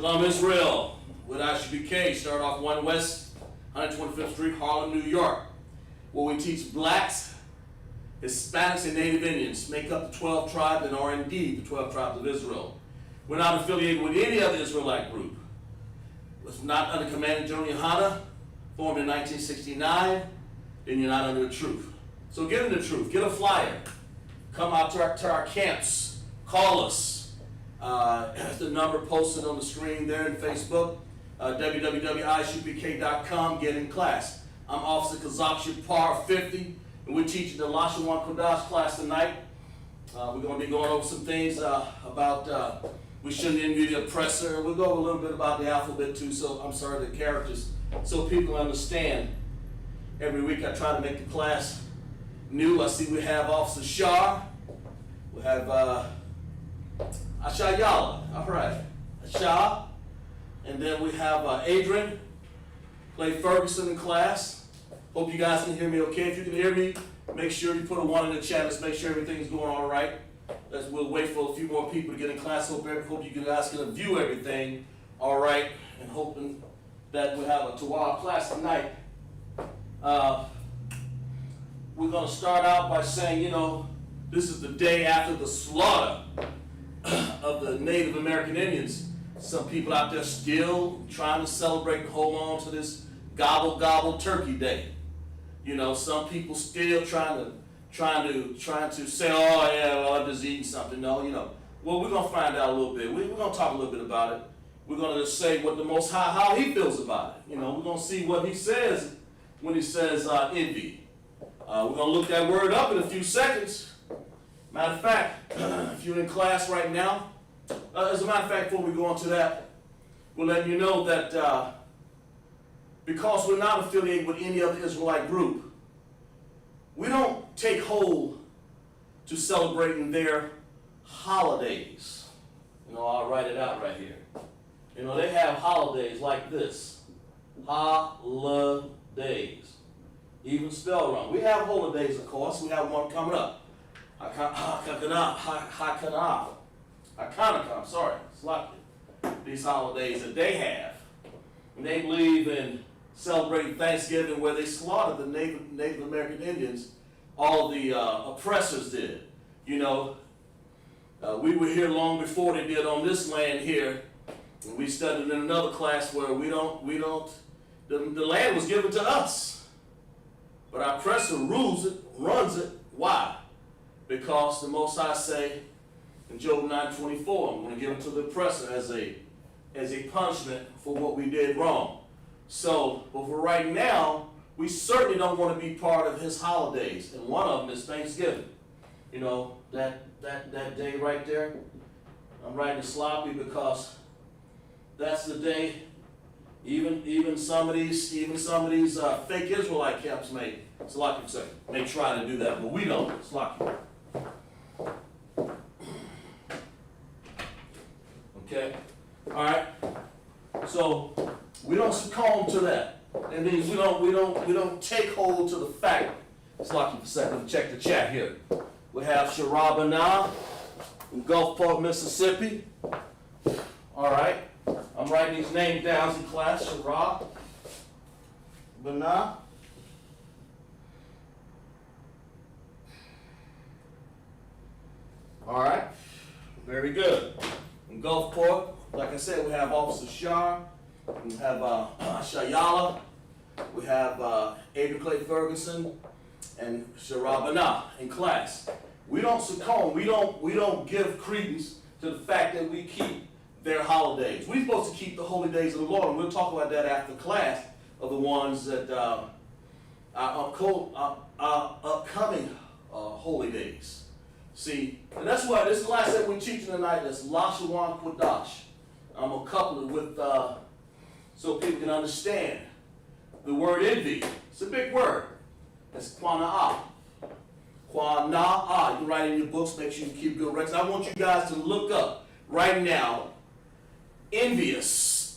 Shalom Israel with ISUPK. Start off 1 West 125th Street, Harlem, New York, where we teach blacks, Hispanics, and Native Indians make up the 12 tribes and are indeed the 12 tribes of Israel. We're not affiliated with any other Israelite group. It's not under Commander General Yohana, formed in 1969, then you're not under the truth. So get in the truth, get a flyer, come out to our camps, call us. The number posted on the screen there in Facebook, www.ISUPK.com, get in class. I'm Officer Kazak Par 50, and we're teaching the LASHAWAN QADASH class tonight. We're going to be going over some things about we shouldn't envy the oppressor. We'll go over a little bit about the alphabet too, the characters, so people understand. Every week I try to make the class new. I see we have Officer Shah, we have Ashayala, all right, Shah, and then we have Adrian, Clay Ferguson in class. Hope you guys can hear me okay. If you can hear me, make sure you put a 1 in the chat. Let's make sure everything's going all right. We'll wait for a few more people to get in class. Hope you guys can view everything all right, and hoping that we'll have a Tawab class tonight. We're going to start out by saying, this is the day after the slaughter of the Native American Indians. Some people out there still trying to celebrate and hold on to this gobble gobble turkey day. Some people still trying to say, oh yeah, well, I'm just eating something. No, well, we're gonna find out a little bit. We're gonna talk a little bit about it. We're gonna just say what the Most High, how He feels about it. We're gonna see what He says when He says envy. We're gonna look that word up in a few seconds. Matter of fact, if you're in class right now, as a matter of fact, before we go on to that, we'll let you know that because we're not affiliated with any other Israelite group, we don't take hold to celebrating their holidays. I'll write it out right here. They have holidays like this. Holidays. Even spelled wrong. We have holidays, of course. We have one coming up. Hanukkah, sorry, it's like these holidays that they have. And they believe in celebrating Thanksgiving, where they slaughtered the Native American Indians. All the oppressors did. We were here long before they did on this land here. And we studied in another class where the land was given to us. But our oppressor rules it, runs it. Why? Because the Most High say in Job 9:24, I'm going to give it to the oppressor as a punishment for what we did wrong. So, but for right now, we certainly don't want to be part of his holidays, and one of them is Thanksgiving. That day right there. I'm writing sloppy because that's the day. Even some of these fake Israelite camps may try to do that, but we don't. Sloppy. Okay. All right. So we don't succumb to that. That means we don't take hold to the fact. It's lucky for a second. Let me check the chat here. We have Sharabana from Gulfport, Mississippi. All right. I'm writing these names down in class. Sharabana. All right. Very good. In Gulfport, like I said, we have Officer Shah. We have Shayala, we have Adrian Clay Ferguson, and Sharabana in class. We don't succumb. We don't give credence to the fact that we keep their holidays. We're supposed to keep the holy days of the Lord, and we'll talk about that after class of the ones that are upcoming holy days. See, and that's why this class that we're teaching tonight is LASHAWAN QADASH. I'm gonna couple it with so people can understand the word envy. It's a big word. It's qana'ah. Qana'ah. You can write in your books. Make sure you keep good records. I want you guys to look up right now. Envious.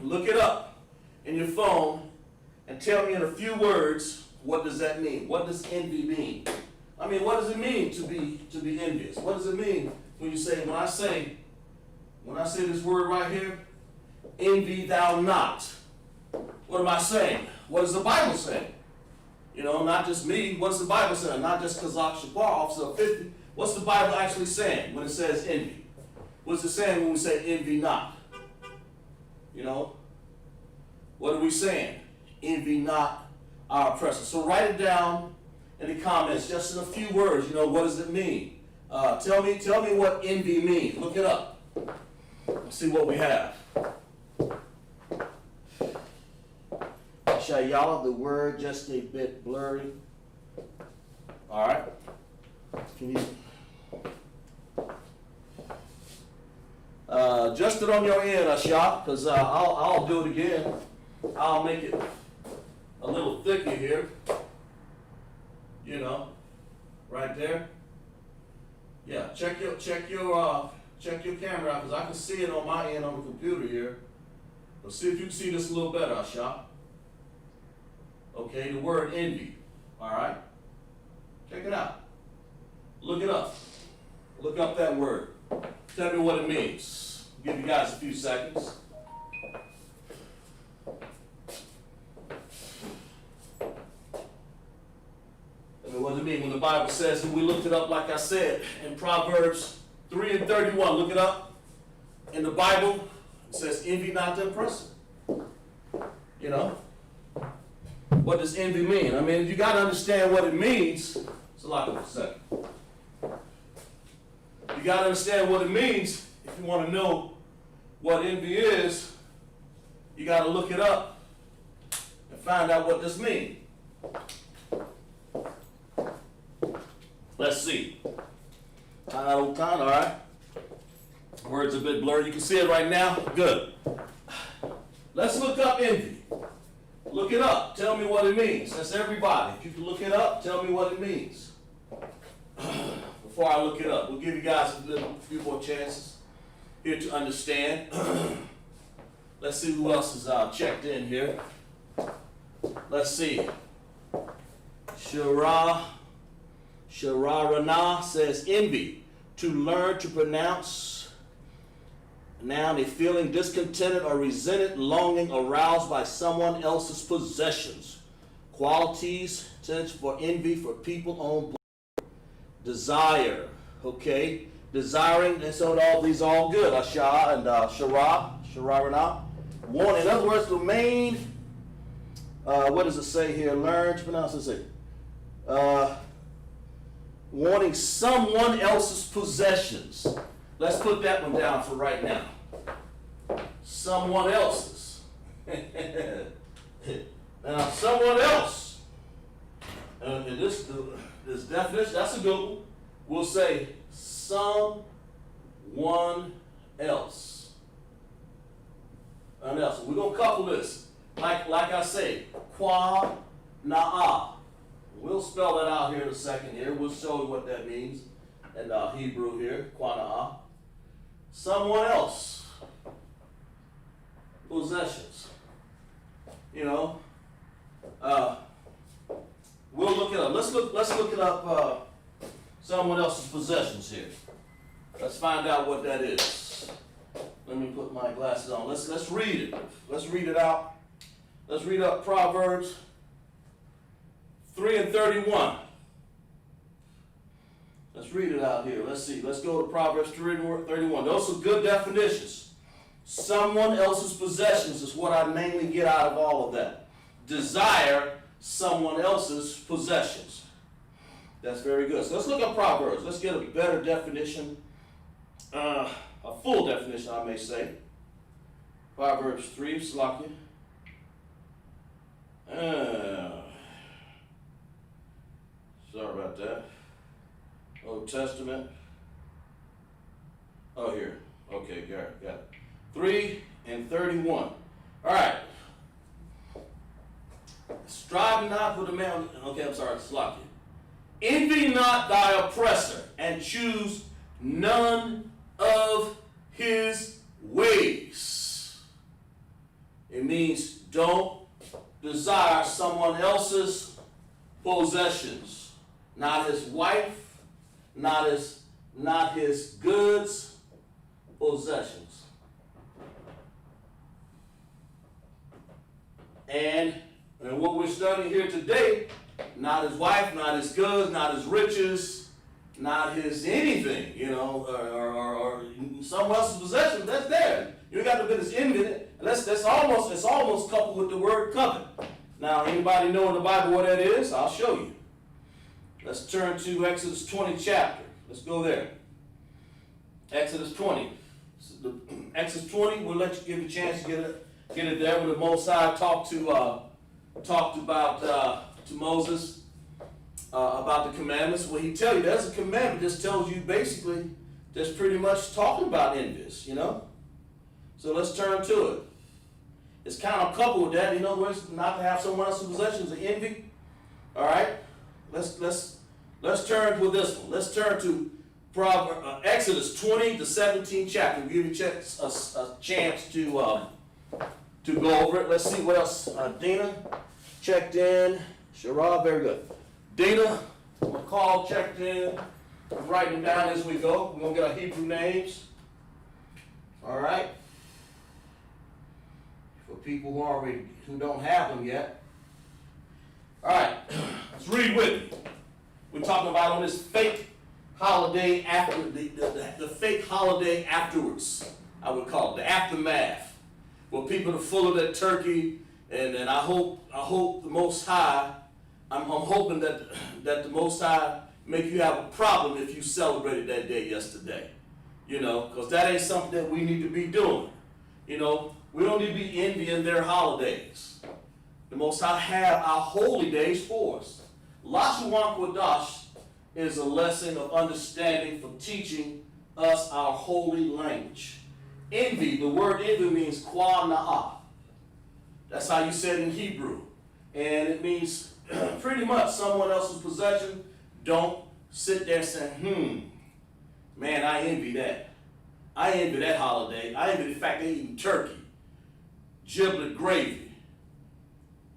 Look it up in your phone and tell me in a few words, what does that mean? What does envy mean? What does it mean to be envious? What does it mean when I say this word right here? envy thou not. What am I saying? What does the Bible say? You know, not just me. What's the Bible saying? Not just Kazakh Shapar, officer of 50. What's the Bible actually saying when it says envy? What's it saying when we say envy not? You know? What are we saying? Envy not our oppressor. So write it down in the comments, just in a few words. You know, what does it mean? Tell me what envy means. Look it up. Let's see what we have. Shayala, the word just a bit blurry. All right. Can you adjust it on your end, Asha? Because I'll do it again. I'll make it a little thicker here. You know, right there. Yeah. Check your camera out, because I can see it on my end on the computer here. Let's see if you can see this a little better, Asha. Okay, the word envy. All right. Check it out. Look it up. Look up that word. Tell me what it means. I'll give you guys a few seconds. Tell me what it means when the Bible says, and we looked it up like I said, in Proverbs 3 and 31. Look it up. In the Bible, it says, envy not the oppressor. You know? What does envy mean? I mean, you got to understand what it means. It's a lot of a second. You got to understand what it means. If you want to know what envy is, you got to look it up and find out what this means. Let's see. All right. Word's a bit blurred. You can see it right now. Good. Let's look up envy. Look it up. Tell me what it means. That's everybody. If you can look it up, tell me what it means. Before I look it up, we'll give you guys a few more chances here to understand. Let's see who else is checked in here. Let's see. Shararana says envy, to learn to pronounce. Noun, a feeling discontented or resented, longing aroused by someone else's possessions. Qualities, tendency for envy for people on desire. Okay, desiring, and so all these are all good. Asha and Shararana. One, in other words, the main. What does it say here? Learn to pronounce it. Wanting someone else's possessions. Let's put that one down for right now. Someone else's. Now, someone else. And this definition, that's a good one. We'll say someone else. And else. We're going to couple this. Like I say, qua na'a. We'll spell that out here in a second here. We'll show you what that means in Hebrew here, qua na'a. Someone else. Possessions. You know. We'll look it up. Let's look it up. Someone else's possessions here. Let's find out what that is. Let me put my glasses on. Let's read it. Let's read it out. Let's read up Proverbs 3 and 31. Let's read it out here. Let's see. Let's go to Proverbs 3 and 31. Those are good definitions. Someone else's possessions is what I mainly get out of all of that. Desire someone else's possessions. That's very good. So let's look at Proverbs. Let's get a better definition, a full definition, I may say. Proverbs 3, Slakia. Sorry about that. Old Testament. Oh, here. Okay, got it. 3 and 31. All right. Strive not with a man. Okay, I'm sorry, Slakia. Envy not thy oppressor, and choose none of his ways. It means don't desire someone else's possessions. Not his wife, not his goods, possessions. And what we're studying here today, not his wife, not his goods, not his riches, not his anything, you know, or someone else's possession. That's there. You ain't got no business envying it. And it's almost coupled with the word covet. Now, anybody know in the Bible what that is? I'll show you. Let's turn to Exodus 20 chapter. Let's go there. Exodus 20. Exodus 20, we'll let you give a chance to get it there when the Most High talked about to Moses about the commandments. Well, he tell you there's a commandment. This tells you basically just pretty much talking about envious, you know. So let's turn to it. It's kind of coupled with that, in other words, not to have someone else's possessions of envy. All right, let's turn with this one. Let's turn to Exodus 20, the 17th chapter. We'll give you a chance to go over it. Let's see what else. Dina checked in. Sharab, very good. Dina, McCall checked in. I'm writing down as we go. We're gonna get our Hebrew names. All right. For people who don't have them yet. All right, let's read with me. We're talking about on this fake holiday after the fake holiday afterwards, I would call it, the aftermath, where people are full of that turkey, and I hope the Most High, I'm hoping that the Most High make you have a problem if you celebrated that day yesterday, you know, because that ain't something that we need to be doing, you know. We don't need to be envying their holidays. The Most High have our holy days for us. LASHAWAN QADASH is a lesson of understanding for teaching us our holy language. Envy, the word envy means QADASH. That's how you say it in Hebrew. And it means pretty much someone else's possession. Don't sit there saying, man, I envy that. I envy that holiday. I envy the fact they're eating turkey, giblet gravy,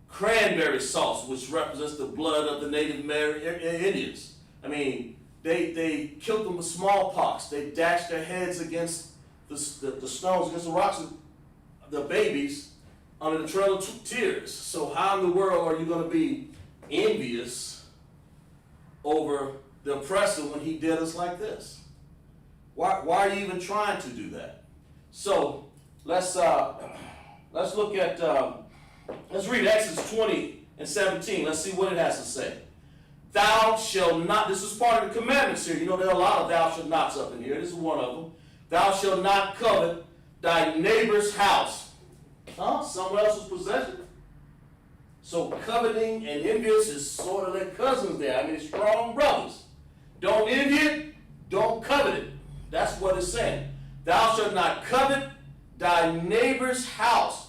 cranberry sauce, which represents the blood of the Native American Indians. I mean, they killed them with smallpox. They dashed their heads against the stones, against the rocks, the babies, under the trail of tears. So how in the world are you going to be envious over the oppressor when he did us like this? Why are you even trying to do that? So let's look at, let's read Exodus 20 and 17. Let's see what it has to say. Thou shalt not, this is part of the commandments here. You know, there are a lot of thou shalt nots up in here. This is one of them. Thou shalt not covet thy neighbor's house. Someone else's possession. So coveting and envious is sort of their cousins there. I mean, strong brothers. Don't envy it, don't covet it. That's what it's saying. Thou shalt not covet thy neighbor's house.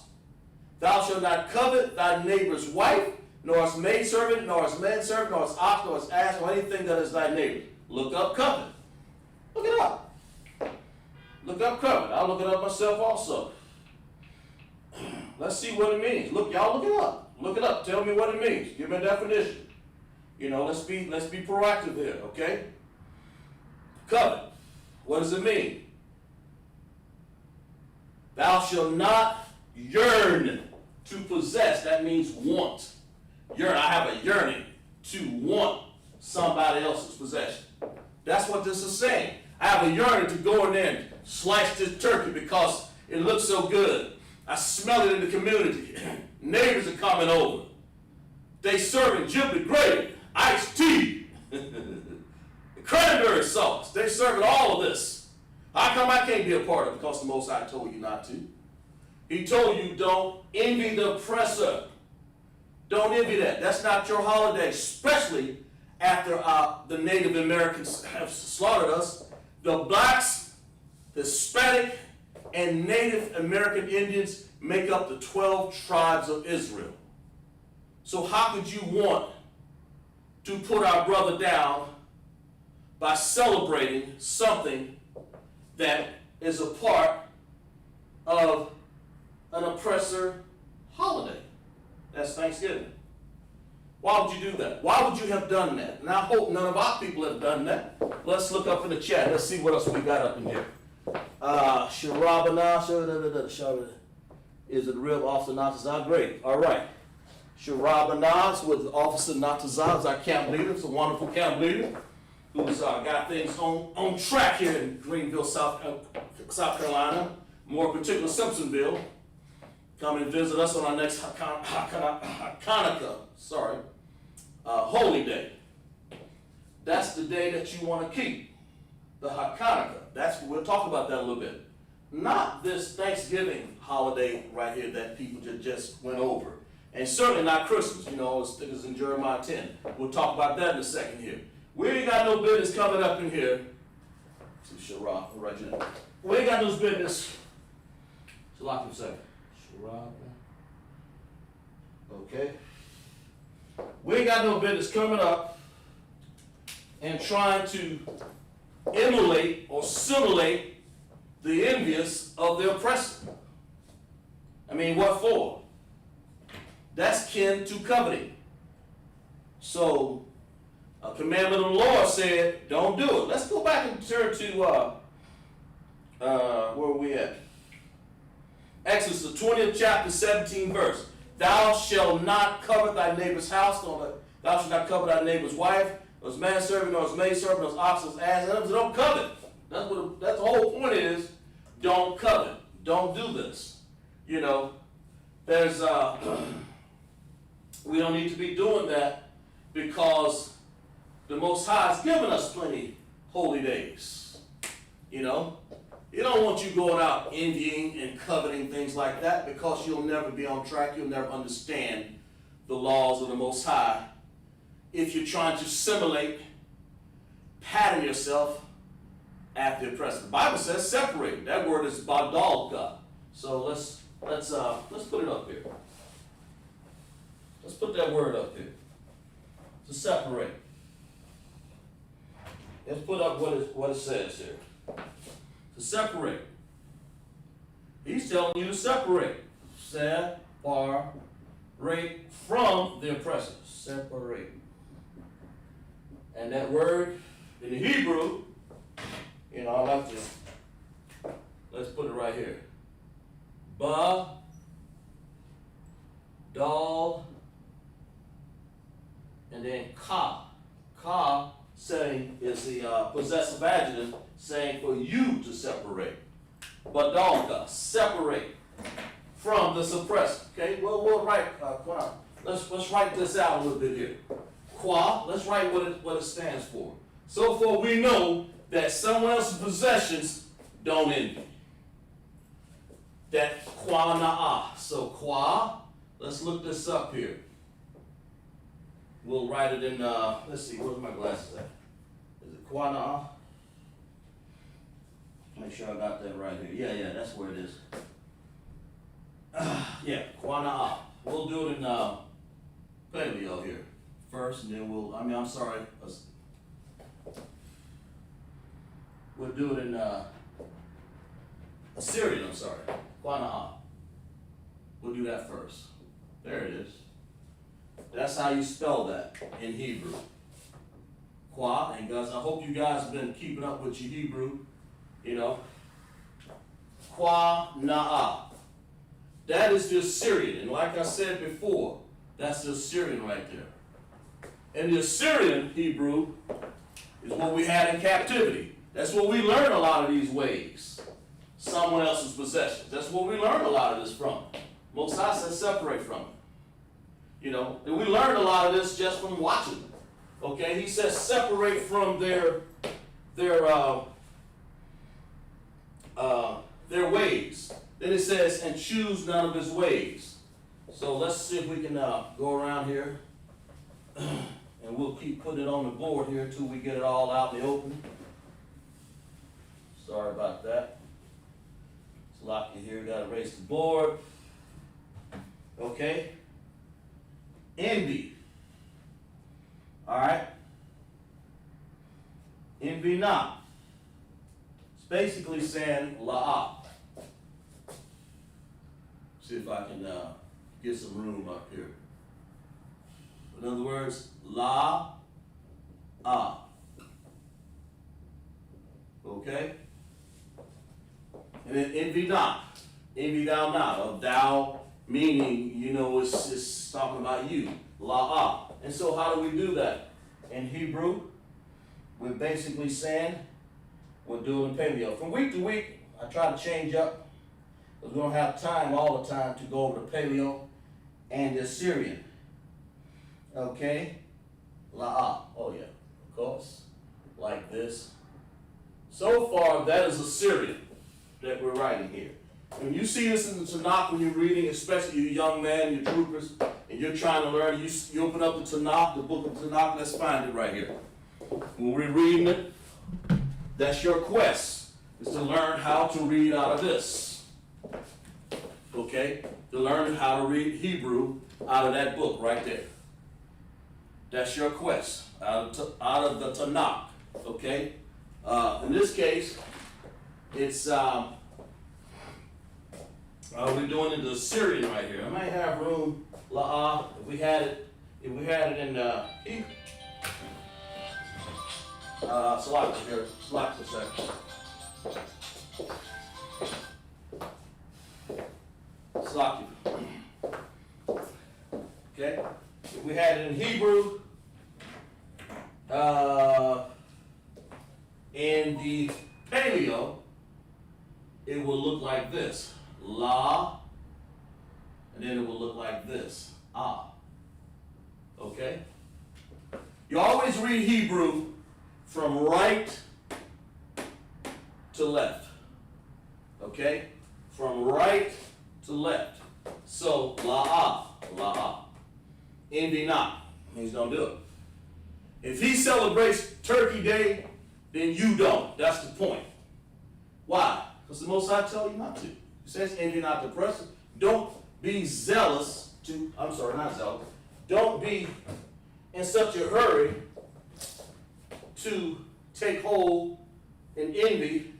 Thou shalt not covet thy neighbor's wife, nor his maidservant, nor his manservant, nor his ox, nor his ass, nor anything that is thy neighbor. Look up covet. Look it up. Look up covet. I'll look it up myself also. Let's see what it means. Look, y'all look it up. Look it up. Tell me what it means. Give me a definition. You know, let's be proactive here, okay? Covet. What does it mean? Thou shalt not yearn to possess. That means want. Yearn. I have a yearning to want somebody else's possession. That's what this is saying. I have a yearning to go in there and slice this turkey because it looks so good. I smell it in the community. Neighbors are coming over. They serving giblet gravy, iced tea, cranberry sauce. They serving all of this. How come I can't be a part of it? Because the Most High told you not to. He told you don't envy the oppressor. Don't envy that. That's not your holiday, especially after the Native Americans have slaughtered us. The blacks, the Hispanic, and Native American Indians make up the 12 tribes of Israel. So how could you want to put our brother down by celebrating something that is a part of an oppressor holiday? That's Thanksgiving. Why would you do that? Why would you have done that? And I hope none of our people have done that. Let's look up in the chat. Let's see what else we got up in here. Sharabana, is it real? Officer Nazis are great. All right. Sharabanaz with Officer Natazah, who's our camp leader. It's a wonderful camp leader who's got things on track here in Greenville, South Carolina, more particular Simpsonville. Come and visit us on our next Hanukkah, holy day. That's the day that you want to keep, the Hanukkah. We'll talk about that a little bit. Not this Thanksgiving holiday right here that people just went over. And certainly not Christmas, it's in Jeremiah 10. We'll talk about that in a second here. We ain't got no business coming up in here. See, Shara, right here. We ain't got no business. Shalak a second. Shara. Okay. We ain't got no business coming up and trying to emulate or simulate the envious of the oppressor. I mean, what for? That's kin to coveting. So, a commandment of the Lord said, don't do it. Let's go back and turn to, where are we at? Exodus, the 20th chapter, 17th verse. Thou shalt not covet thy neighbor's house, thou shalt not covet thy neighbor's wife, nor his manservant, nor his maidservant, nor his ox, nor his ass. Don't covet. That's the whole point is, don't covet. Don't do this. There's, we don't need to be doing that because the Most High has given us plenty holy days. He don't want you going out envying and coveting things like that because you'll never be on track. You'll never understand the laws of the Most High if you're trying to simulate, pattern yourself after the oppressor. The Bible says separate. That word is badalka. So let's put it up here. Let's put that word up here. To separate. Let's put up what it says here. To separate. He's telling you to separate. Separate from the oppressor. Separate. And that word in the Hebrew, I like to, let's put it right here. Ba, dal, and then ka. Ka saying is the possessive adjective saying for you to separate. Badalka, separate from the suppressor. Okay, well, we'll write, let's write this out a little bit here. Qua, let's write what it stands for. So far we know that someone else's possessions don't envy. That qua na'a. So qua, let's look this up here. We'll write it in, let's see, where's my glasses at? Is it qua na'a? Make sure I got that right here. Yeah, that's where it is. Yeah, qua na'a. We'll do it in paleo here first, and then we'll do it in Assyrian, qua na'a. We'll do that first. There it is. That's how you spell that in Hebrew. Qua, and guys, I hope you guys have been keeping up with your Hebrew, Qua na'a. That is the Assyrian, and like I said before, that's the Assyrian right there. And the Assyrian Hebrew is what we had in captivity. That's where we learn a lot of these ways. Someone else's possessions. That's where we learn a lot of this from. Most High says separate from it. And we learned a lot of this just from watching them. Okay, he says separate from their ways. Then it says, and choose none of his ways. So let's see if we can go around here. And we'll keep putting it on the board here until we get it all out in the open. Sorry about that. It's locked in here. Got to erase the board. Okay. Envy. All right. Envy not. It's basically saying la'a. See if I can get some room up here. In other words, la'a. Okay? And then envy not. Envy thou not. Of thou meaning, it's talking about you. La'ah. And so how do we do that? In Hebrew, we're basically saying we're doing the paleo. From week to week, I try to change up because we don't have time all the time to go over the paleo and the Assyrian. Okay? La'ah. Oh yeah, of course. Like this. So far, that is Assyrian that we're writing here. When you see this in the Tanakh, when you're reading, especially you young man, your troopers, and you're trying to learn, you open up the Tanakh, the book of Tanakh, let's find it right here. When we're reading it, that's your quest, is to learn how to read out of this. Okay? To learn how to read Hebrew out of that book right there. That's your quest, out of the Tanakh. Okay? In this case, it's we're doing it in the Assyrian right here. I might have room, la'ah, if we had it in Hebrew. Select here, select a second. Select you. Okay? If we had it in Hebrew, in the paleo, it will look like this. La, and then it will look like this. Ah. Okay? You always read Hebrew from right to left. Okay? From right to left. So, la'ah, la'ah. Envy not. He's going to do it. If he celebrates Turkey Day, then you don't. That's the point. Why? Because the Most High tell you not to. He says, envy not the oppressor. Don't be zealous don't be in such a hurry to take hold and envy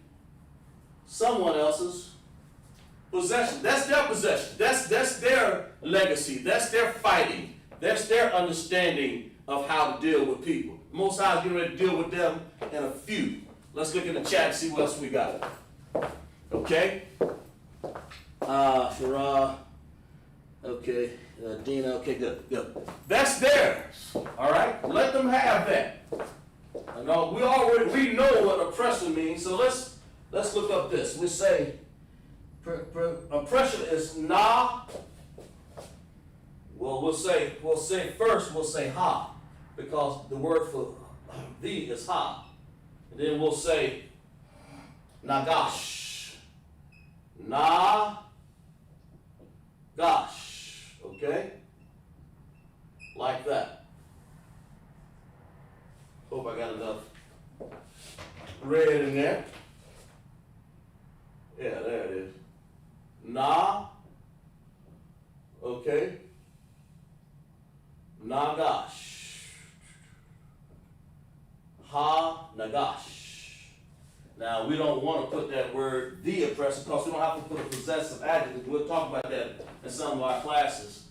someone else's possession. That's their possession. That's their legacy. That's their fighting. That's their understanding of how to deal with people. Most High is getting ready to deal with them in a few. Let's look in the chat and see what else we got. Okay? Farah. Okay. Dina. Okay, good. That's theirs. All right? Let them have that. We know what oppressor means, so let's look up this. We say oppression is na. Well, we'll say ha, because the word for thee is ha. And then we'll say nagash. Gosh, okay? Like that. Hope I got enough red in there. Yeah, there it is. Na, okay? Nagash. Ha, nagash. Now, we don't want to put that word, the oppressor, because we don't have to put a possessive adjective. We'll talk about that in some of our classes.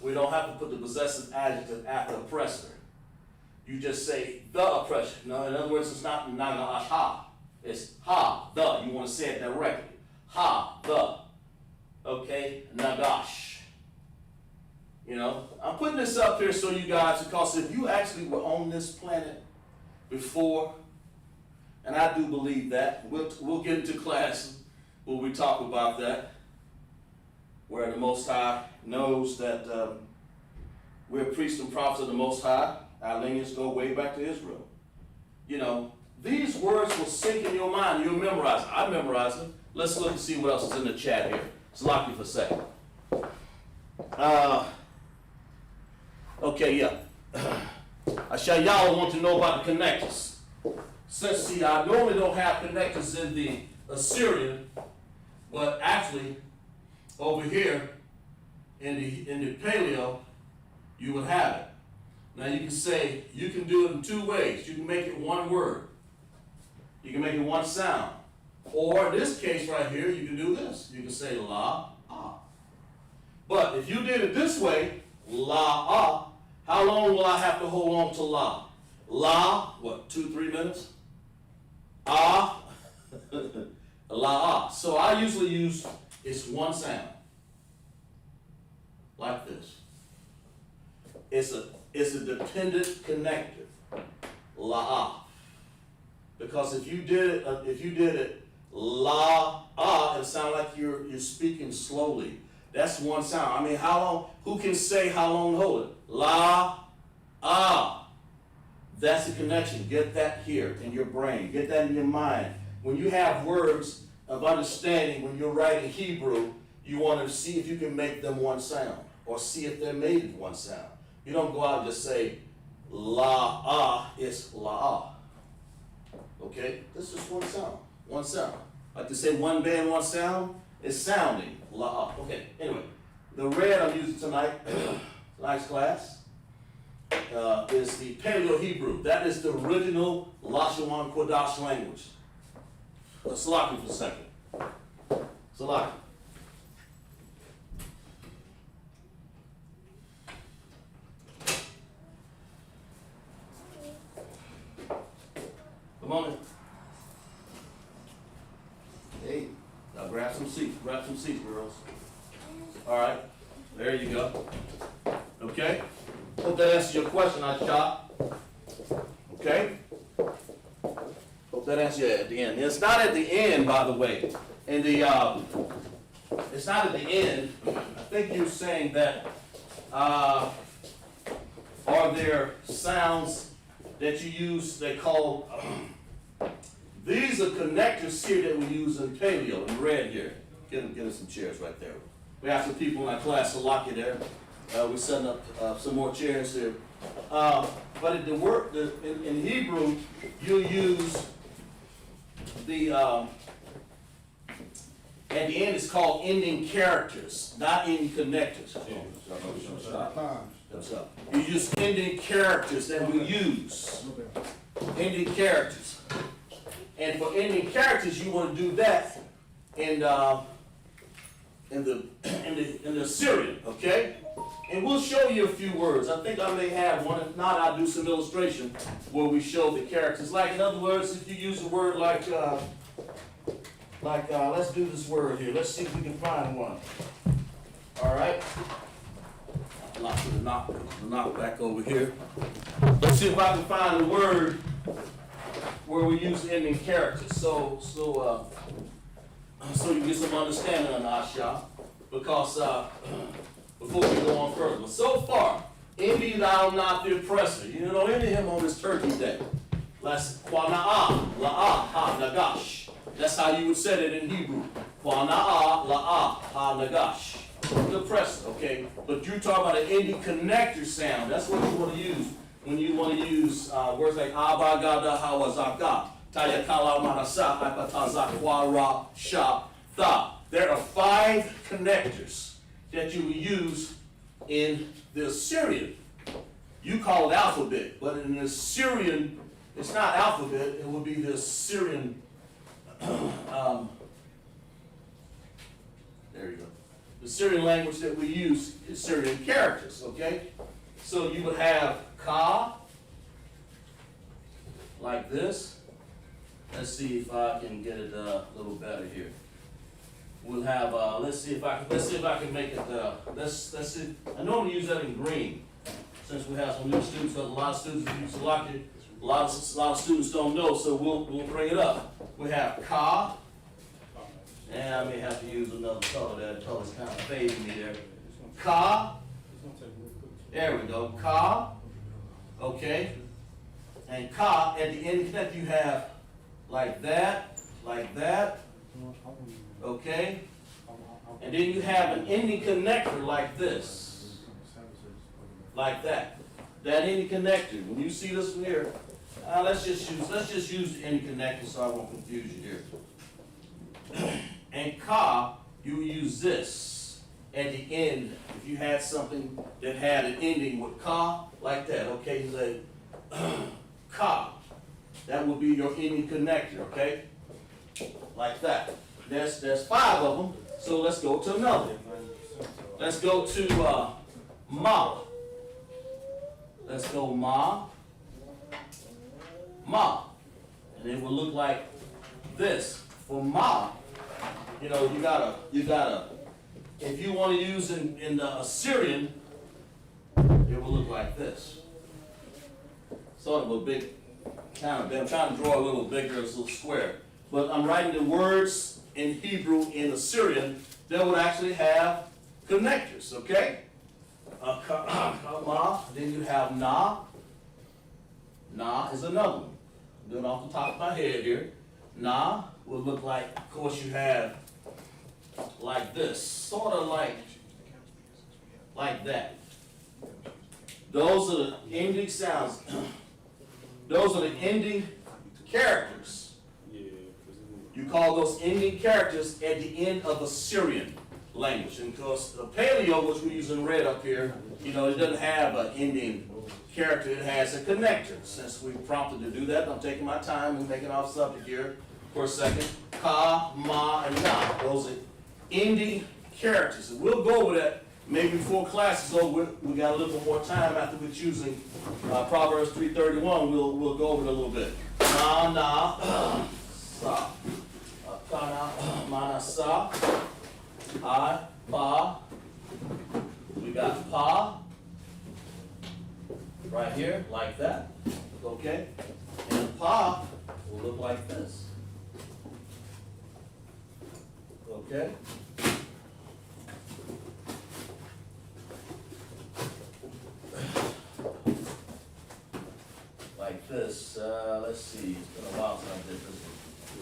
We don't have to put the possessive adjective after oppressor. You just say the oppression. No, in other words, it's not nagash ha. It's ha, the. You want to say it directly. Ha, the. Okay, nagash. You know, I'm putting this up here so you guys, because if you actually were on this planet before, and I do believe that, we'll get into class where we talk about that, where the Most High knows that we're priests and prophets of the Most High. Our lineage go way back to Israel. You know, these words will sink in your mind. You'll memorize them. I memorize them. Let's look and see what else is in the chat here. Let's lock you for a second. Okay, yeah. Y'all want to know about the connectors. Since, see, I normally don't have connectors in the Assyrian, but actually, over here in the Paleo, you would have it. Now you can do it in two ways. You can make it one word. You can make it one sound. Or in this case right here, you can do this. You can say la, ah. But if you did it this way, la, ah, how long will I have to hold on to la? La, what, 2-3 minutes? Ah, la, ah. So I usually use, it's one sound. Like this. it's a dependent connector. La. Because if you did it la, it sounds like you're speaking slowly. That's one sound. I mean, how long? Who can say how long to hold it? La, That's the connection. Get that here in your brain. Get that in your mind. When you have words of understanding, when you're writing Hebrew, you want to see if you can make them one sound, or see if they're made in one sound. You don't go out and just say la, it's la. Okay? This is one sound. One sound. Like to say one band, one sound, it's sounding la. Okay, anyway. The red I'm using tonight, tonight's class, is the Paleo Hebrew. That is the original LASHAWAN QADASH language. Let's lock it for a second. Salaki. Come on in. Hey, now grab some seats. Grab some seats, girls. All right. There you go. Okay. Hope that answers your question, I shot. Okay. Hope that answers you at the end. It's not at the end, by the way. In the it's not at the end. I think you're saying that are there sounds that you use they call these are connectors here that we use in paleo in red here. Get us some chairs right there. We have some people in our class to lock you there. We're setting up some more chairs here. But in Hebrew, you use the at the end it's called ending characters, not ending connectors. You use ending characters that we use. Ending characters. And for ending characters, you want to do that in the Assyrian, okay? And we'll show you a few words. I think I may have one. If not, I'll do some illustration where we show the characters. Like, in other words, if you use a word like let's do this word here. Let's see if we can find one. All right. I'll put the knock back over here. Let's see if I can find a word where we use ending characters. So you get some understanding on Asha, because before we go on further. But so far, envy thou not the oppressor. You don't envy him on this turkey day. That's Kwana'a, La'a, Ha, Nagash. That's how you would say it in Hebrew. Kwana'a, La'a, Ha, Nagash. The oppressor, okay? But you're talking about an ending connector sound. That's what you want to use when you want to use words like Abba, Gada, Hawazaka, Tayakala, Manasa, Ipataza, Kwara, Sha, Tha. There are 5 connectors that you will use in the Assyrian. You call it alphabet, but in the Assyrian, it's not alphabet, it will be the Assyrian, there you go. The Syrian language that we use is Syrian characters, okay? So you would have Ka, like this. Let's see if I can get it a little better here. We'll have, let's see if I can make it, let's see. I normally use that in green, since we have some new students, because a lot of students use Salaki. A lot of students don't know, so we'll bring it up. We have Ka, and I may have to use another color. That color's kind of fading me there. Ka, there we go, Ka, okay. And Ka, at the end that you have like that, okay? And then you have an ending connector like this. Like that. That ending connector. When you see this one here, let's just use the ending connector so I won't confuse you here. And Ka, you use this at the end. If you had something that had an ending with Ka, like that, okay? You say Ka. That would be your ending connector, okay? Like that. There's 5 of them, so let's go to another. Let's go to Ma. Let's go Ma. And it will look like this. For Ma, you gotta, if you want to use in the Assyrian, it will look like this. Sort of a big, kind of, I'm trying to draw a little bigger, it's a little square. But I'm writing the words in Hebrew in Assyrian that would actually have connectors, okay? Then you have na. Na is another one. I'm doing off the top of my head here. Na will look like, of course, you have like this, sort of like that. Those are the ending sounds. Those are the ending characters. You call those ending characters at the end of Assyrian language. And of course, the Paleo, which we're using red up here, you know, it doesn't have an ending character. It has a connector. Since we prompted to do that, I'm taking my time and making off subject here for a second. Ka, ma, and na. Those are ending characters. And we'll go over that maybe before class is over. We got a little bit more time after we're choosing Proverbs 3:31. We'll go over it a little bit. Ma, na, sa. Kana, mana, sa. I, pa. We got pa. Right here, like that. Okay? And pa will look like this. Okay? Like this. Let's see. It's been a while since I did this.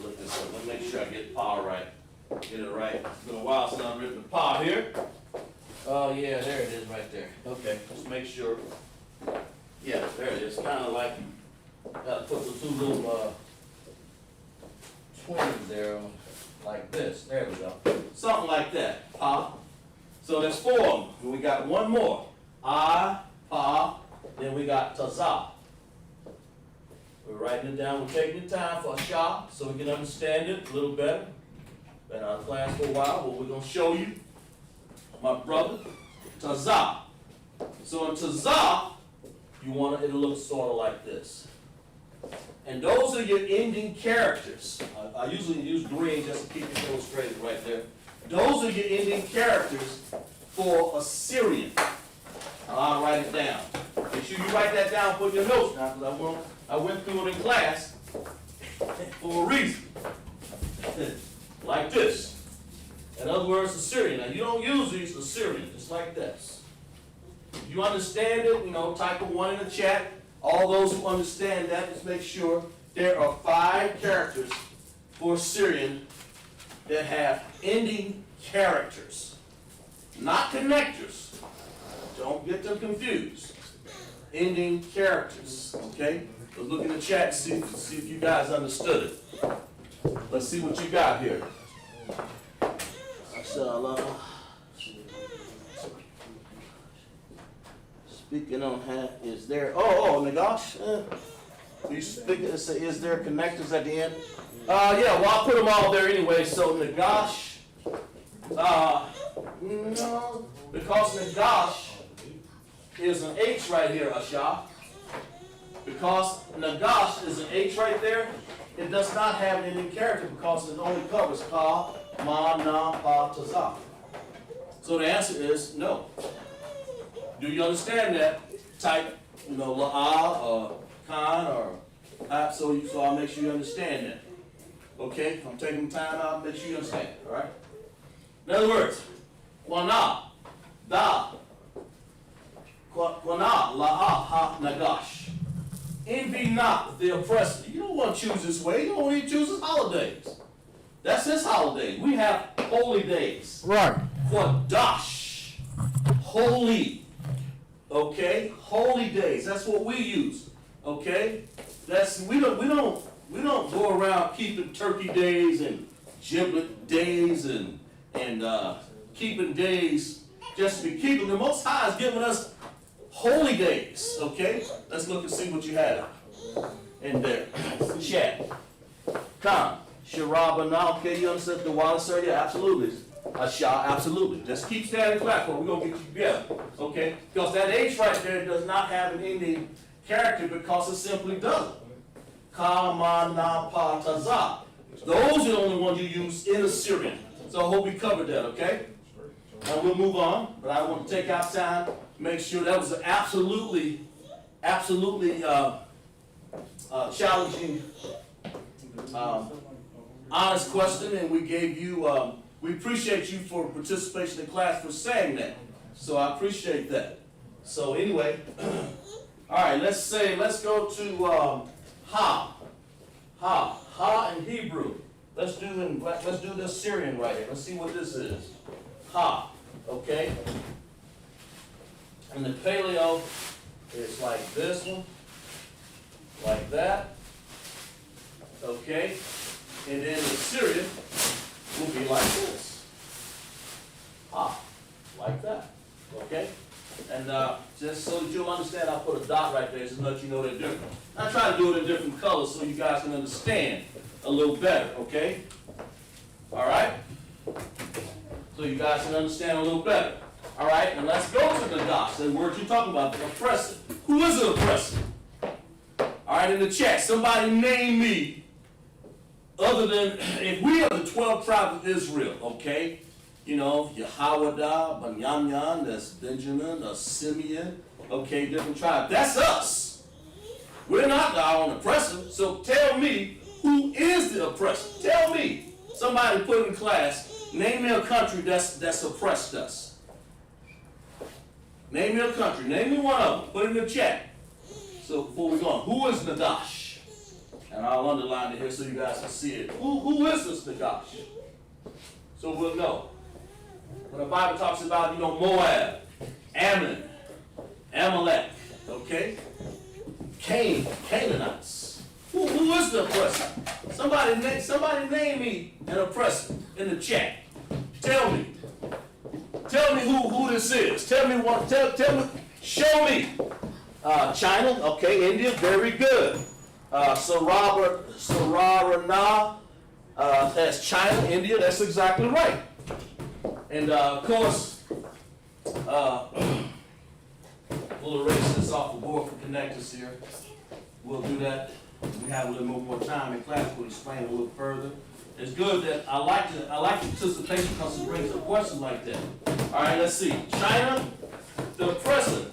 Look this up. Let me make sure I get pa right. Get it right. It's been a while since I've written the pa here. Oh yeah, there it is right there. Okay, let's make sure. Yeah, there it is. Kind of like, gotta put the two little twins there like this. There we go. Something like that. Pa. So there's four of them. We got one more. I, pa, then we got taza. We're writing it down. We're taking the time for a shot so we can understand it a little better. Been out of class for a while, but we're going to show you, my brother, taza. So in taza, you want it to look sort of like this. And those are your ending characters. I usually use green just to keep it illustrated right there. Those are your ending characters for Assyrian. I'll write it down. Make sure you write that down, put in your notes now, because I went through it in class for a reason. Like this. In other words, Assyrian. Now, you don't use these Assyrian, just like this. If you understand it, you know, type a 1 in the chat. All those who understand that, just make sure there are 5 characters for Assyrian that have ending characters, not connectors. Don't get them confused. Ending characters, okay? Let's look in the chat and see if you guys understood it. Let's see what you got here. Inshallah. Speaking on hat, is there, Nagash? You speaking, is there connectors at the end? Yeah, well, I'll put them all there anyway. So Nagash, no, because Nagash is an H right here, Asha. Because Nagash is an H right there, it does not have an ending character because it only covers ka, ma, na, pa, taza. So the answer is no. Do you understand that? Type, la'ah or kan or so I'll make sure you understand that. Okay? I'm taking time out to make sure you understand. All right? In other words, qana, da, qana, la'ah, ha, nagash. Envy not the oppressor. You don't want to choose this way. You don't want to choose his holidays. That's his holiday. We have holy days. Right. QADASH. Holy. Okay? Holy days. That's what we use. Okay? We don't go around keeping turkey days and giblet days and keeping days just to be keeping. The Most High has given us holy days, okay? Let's look and see what you have in there. Chat. Khan. Sharabana, okay, you understand the water, sir? Yeah, absolutely. Asha, absolutely. Just keep standing flat for it. We're going to get you together, okay? Because that H right there does not have an ending character because it simply doesn't. Ka, ma, na, pa, taza. Those are the only ones you use in Assyrian. So I hope we covered that, okay? and we'll move on. But I want to take our time, make sure that was an absolutely challenging, honest question, and we gave you. We appreciate you for participation in class for saying that. So I appreciate that. So anyway, all right. Let's go to ha in Hebrew. Let's do this Syrian right here. Let's see what this is. Ha. Okay. And the paleo is like this one, like that. Okay. And then the Syrian will be like this. Ha. Like that. Okay. And just so that you'll understand, I'll put a dot right there just to let you know they're different. I try to do it in different colors so you guys can understand a little better, okay? All right? So you guys can understand a little better. All right, and let's go to the dots. The word you're talking about, the oppressor. Who is an oppressor? All right, in the chat, somebody name me, other than, if we are the 12 tribes of Israel, okay? You know, Yehowadah, Benjamin, that's Benjamin, Simeon, okay, different tribes. That's us. We're not our own oppressor. So tell me, who is the oppressor? Tell me. Somebody put in class, name me a country that's oppressed us. Name me a country. Name me one of them. Put it in the chat. So before we go on, who is Nagash? And I'll underline it here so you guys can see it. Who is this Nagash? So we'll know. When the Bible talks about, Moab, Ammon, Amalek, okay? Canaanites. Who is the oppressor? Somebody name me an oppressor in the chat. Tell me. Tell me who this is. Tell me what. Tell me. Show me. China. Okay. India. Very good. Sararana. That's China. India. That's exactly right. And of course, we'll erase this off the board for connectors here. We'll do that. We have a little more time in class. We'll explain a little further. It's good that I like participation because it brings up questions like that. All right, let's see. China, the oppressor.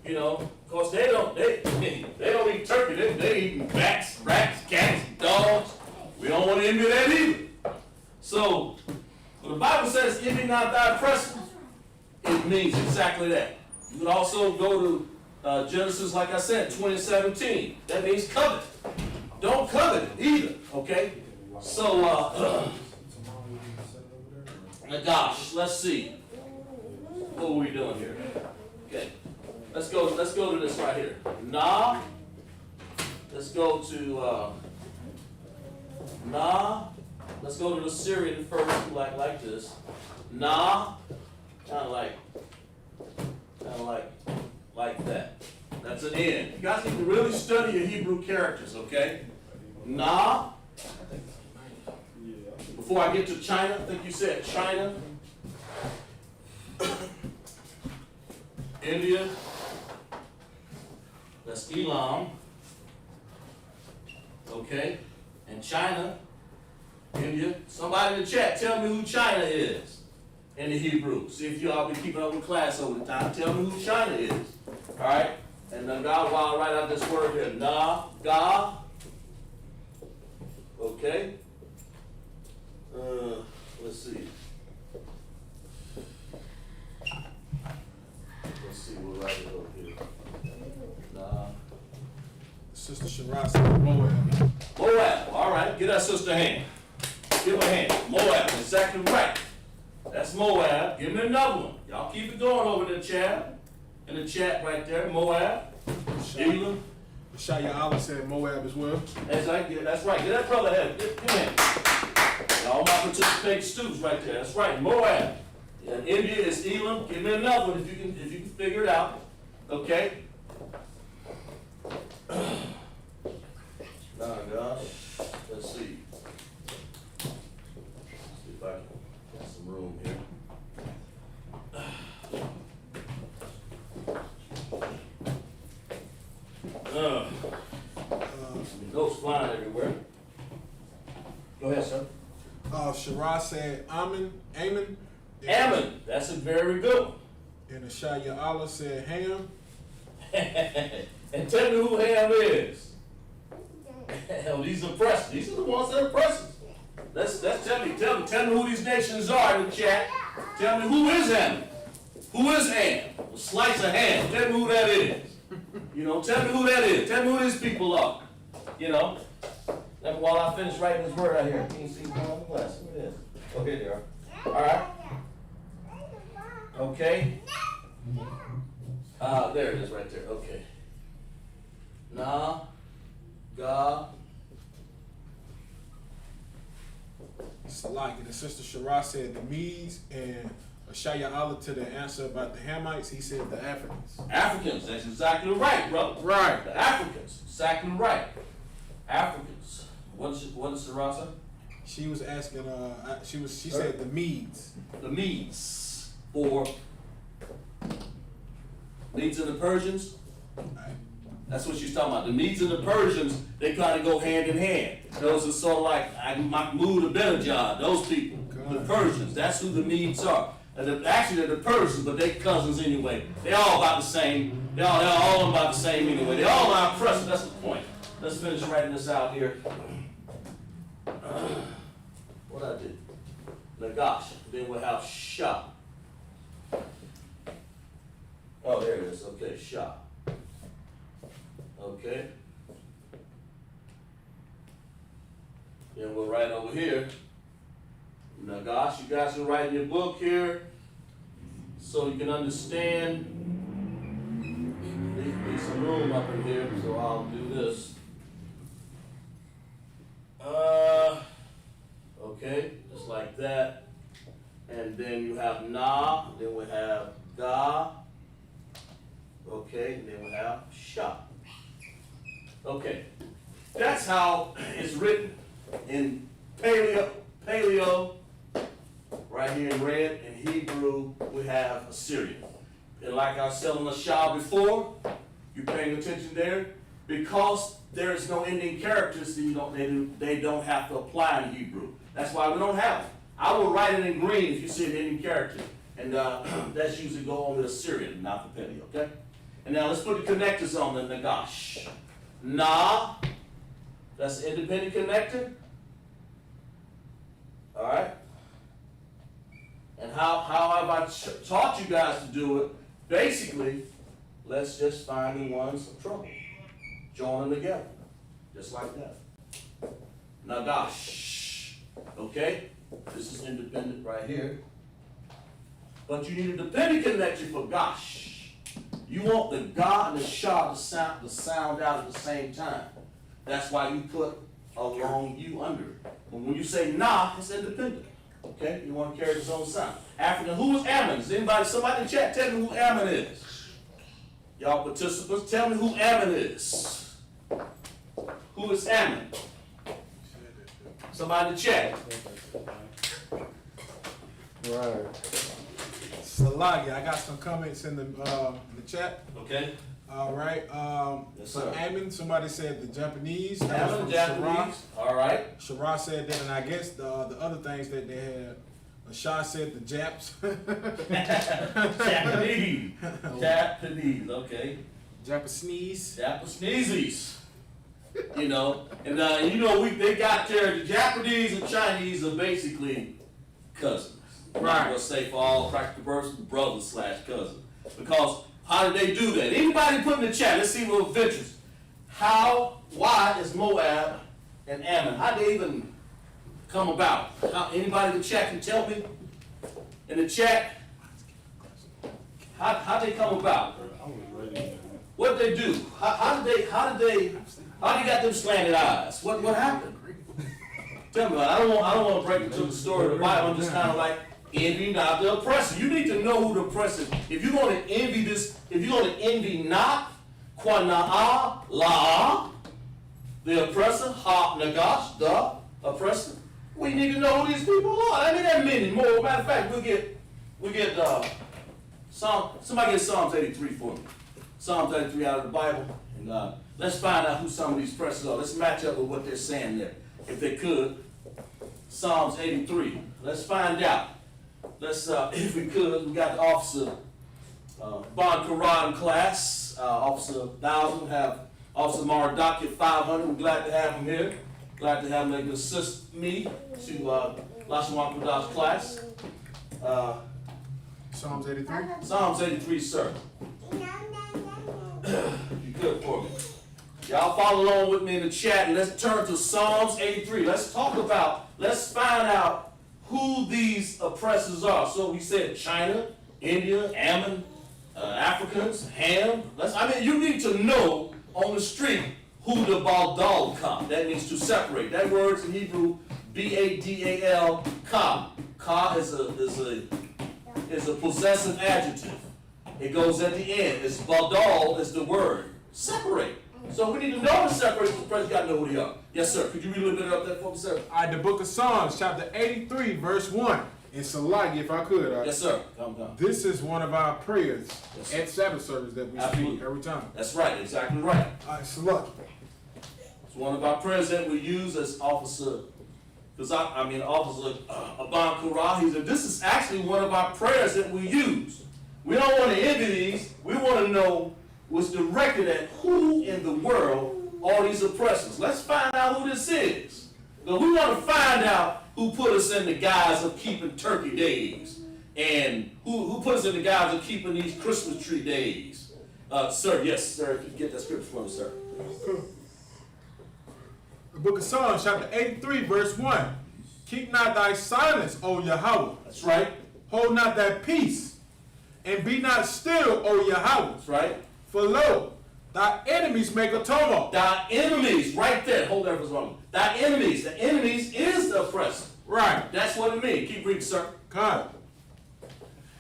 Of course they don't eat turkey. They eat bats, rats, cats, dogs. We don't want to envy that either. So when the Bible says, "Envy not thy oppressor," it means exactly that. You can also go to Genesis, like I said, 20:17. That means covet. Don't covet it either. Okay. So, Nagash, let's see. What are we doing here? Okay. Let's go to this right here. Na. Let's go to Na. Let's go to the Syrian first, like this. Na. Kind of like that. That's an N. You guys need to really study your Hebrew characters, okay? Na. Before I get to China, I think you said China, India, that's Elam, okay? And China, India. Somebody in the chat, tell me who China is in the Hebrew. See if you all been keeping up with class over the time. Tell me who China is. All right? And then God, while I write out this word here, Na, Ga. Okay? Let's see. We'll write it up here. Nah. Sister Shiraz said Moab. Moab. All right. Give that sister a hand. Give her a hand. Moab. Exactly right. That's Moab. Give me another one. Y'all keep it going over in the chat. In the chat right there. Moab. Elam. Shaya Allah said Moab as well. That's right. Give that brother a hand. Give him a hand. All my participating students right there. That's right. Moab. And India is Elam. Give me another one if you can figure it out. Okay. Oh gosh. Let's see. See if I can get some room here. Notes flying everywhere. Go ahead, sir. Shiraz said Ammon. Ammon. That's a very good one. And Ashaya Allah said Ham. And tell me who Ham is. Hell, these oppressors. These are the ones that are oppressors. Let's tell me who these nations are in the chat. Tell me who is Ham. Who is Ham? A slice of ham. Tell me who that is. You know, tell me who that is. Tell me who these people are. You know. And while I finish writing this word out here, can you see one on the glass? Look at this. Okay, there are. All right. Okay. There it is right there. Okay. Na, ga. Salaki, the sister Shara said the Medes, and Ashaya Allah to the answer about the Hamites, he said the Africans. Africans, that's exactly right, brother. Right. The Africans, exactly right. Africans. What is Sarasa? She was asking, she said the Medes. The Medes, or Medes and the Persians. Right. That's what she's talking about. The Medes and the Persians, they kind of go hand in hand. Those are sort of like Mahmoud Ahmadinejad, those people. The Persians, that's who the Medes are. And actually, they're the Persians, but they cousins anyway. They're all about the same. They're all about the same anyway. They all are oppressed. That's the point. Let's finish writing this out here. What I did? Nagash. Then we'll have Shah. Oh, there it is. Okay, Shah. Okay. Then we'll write over here. Nagash, you guys can write in your book here so you can understand. Leave some room up in here, so I'll do this. Okay, just like that. And then you have Na, then we have Ga. Okay, and then we have Sha. Okay, that's how it's written in Paleo, right here in red. In Hebrew, we have Assyrian. And like I was telling the Shah before, you paying attention there? Because there is no ending characters, they don't have to apply in Hebrew. That's why we don't have it. I will write it in green if you see an ending character. And that's usually go on with Assyrian, not the Paleo, okay? And now let's put the connectors on the Nagash. Na, that's an independent connector. All right? And how have I taught you guys to do it? Basically, let's just find the ones of trouble. Join them together, just like that. Nagash, okay? This is independent right here. But you need a dependent connector for Gosh. You want the Ga and the Sha to sound out at the same time. That's why you put a long U under it. And when you say Na, it's independent. Okay? You want to carry its own sound. African, who is Ammon? Is anybody, somebody in the chat, tell me who Ammon is. Y'all participants, tell me who Ammon is. Who is Ammon? Somebody in the chat. Right. Salagi, I got some comments in the chat. Okay. All right. Yes, sir. Ammon, somebody said the Japanese. Ammon, Japanese. All right. Shara said that, and I guess the other things that they had. Shah said the Japs. Japanese. Japanese. Okay. Japanese. Japanese. You know, and you know they got there. The Japanese and Chinese are basically cousins. Right. I'm gonna say for all practical purposes, brothers / cousins. Because how did they do that? Anybody put in the chat? Let's see what ventures. Why is Moab and Ammon? How did they even come about? Anybody in the chat can tell me? In the chat, how they come about? What did they do? How did they got them slanted eyes? What happened? Tell me. I don't want to break into the story of the Bible. I'm just kind of like envy not the oppressor. You need to know who the oppressor is. If you're going to envy this, if you're going to envy not Quana'a La, the oppressor, Ha Nagash, the oppressor. We need to know who these people are. I mean, there are many more. Matter of fact, we'll get somebody get Psalms 83 for me. Psalms 83 out of the Bible, and let's find out who some of these oppressors are. Let's match up with what they're saying there, if they could. Psalms 83. Let's find out. let's, if we could, we got the Officer Bon Quran class, Officer 1000, have Officer Maradaki at 500. We're glad to have him here. Glad to have him to assist me to LASHAWAN QADASH class. Psalms 83. Psalms 83, sir. You good for me? Y'all follow along with me in the chat, and let's turn to Psalms 83. Let's find out who these oppressors are. So we said China, India, Ammon, Africans, Ham. You need to know on the street who the Baldal Ka. That means to separate. That word's in Hebrew, B-A-D-A-L, Ka. Ka is a possessive adjective. It goes at the end. It's Baldal is the word. Separate. So we need to know to separate the oppressors. You got to know who they are. Yes, sir. Could you read a little bit of that for me, sir? All right, the book of Psalms, chapter 83, verse 1. In Salagi, if I could. Yes, sir. Calm down. This is one of our prayers Yes, at Sabbath service that we speak every time. That's right. Exactly right. All right, Salagi. It's one of our prayers that we use as Officer, Officer Aban Kura. He said, this is actually one of our prayers that we use. We don't want to envy these. We want to know what's directed at who in the world are these oppressors. Let's find out who this is. Because we want to find out who put us in the guise of keeping turkey days and who put us in the guise of keeping these Christmas tree days. Sir, yes, sir, if you get that scripture for me, sir. The book of Psalms, chapter 83, verse 1. Keep not thy silence, O Yahweh. That's right. Hold not thy peace, and be not still, O Yahweh. That's right. For lo, thy enemies make a tumult. Thy enemies, right there. Hold that for a moment. Thy enemies. The enemies is the oppressor. Right. That's what it means. Keep reading, sir. God.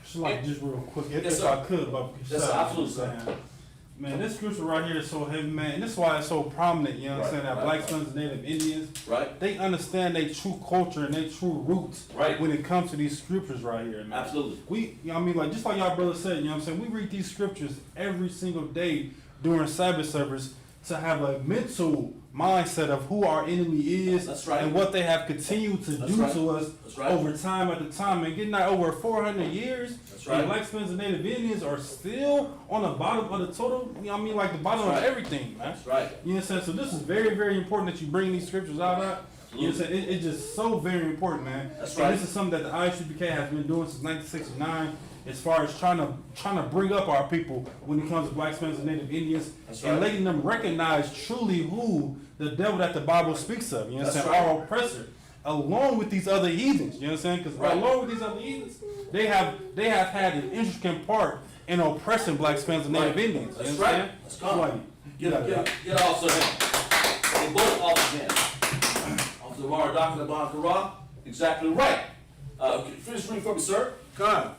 Just real quick, Yes, if sir. I could, about Yes, sir. Absolutely, sir. Man, this scripture right here is so heavy, man, and this is why it's so prominent, you know what I'm saying, that Black Sons and Native Indians, Right. they understand their true culture and their true roots Right. when it comes to these scriptures right here, man. Absolutely. Just like y'all brother said, you know what I'm saying, we read these scriptures every single day during Sabbath service to have a mental mindset of who our enemy is. That's right. And what they have continued to That's do right. to us That's right. over time at the time, and getting that over 400 years. That's right. And Black Spanish and Native Indians are still on the bottom of the total, you know what I mean, like the bottom That's of right. everything, man. That's right. You know what I'm saying? So this is very, very important that you bring these scriptures out of. You know what I'm saying? It's just so very important, man. That's And right. this is something that the ISUPK has been doing since 1969, as far as trying to bring up our people when it comes to Black Spanish and Native Indians, That's and right. letting them recognize truly who the devil that the Bible speaks of. You know what I'm That's saying? right. Our oppressor, along with these other heathens. You know what I'm saying? Because Right. along with these other heathens, they have had an intricate part in oppressing Black Spanish and Native Right. Indians. You That's know what I'm right. saying? That's common. Get out of that. Get Officer Ham. They both Officer Ham. Officer Mara Dr. Aban Kara. Exactly right. Finish reading for me, sir. God.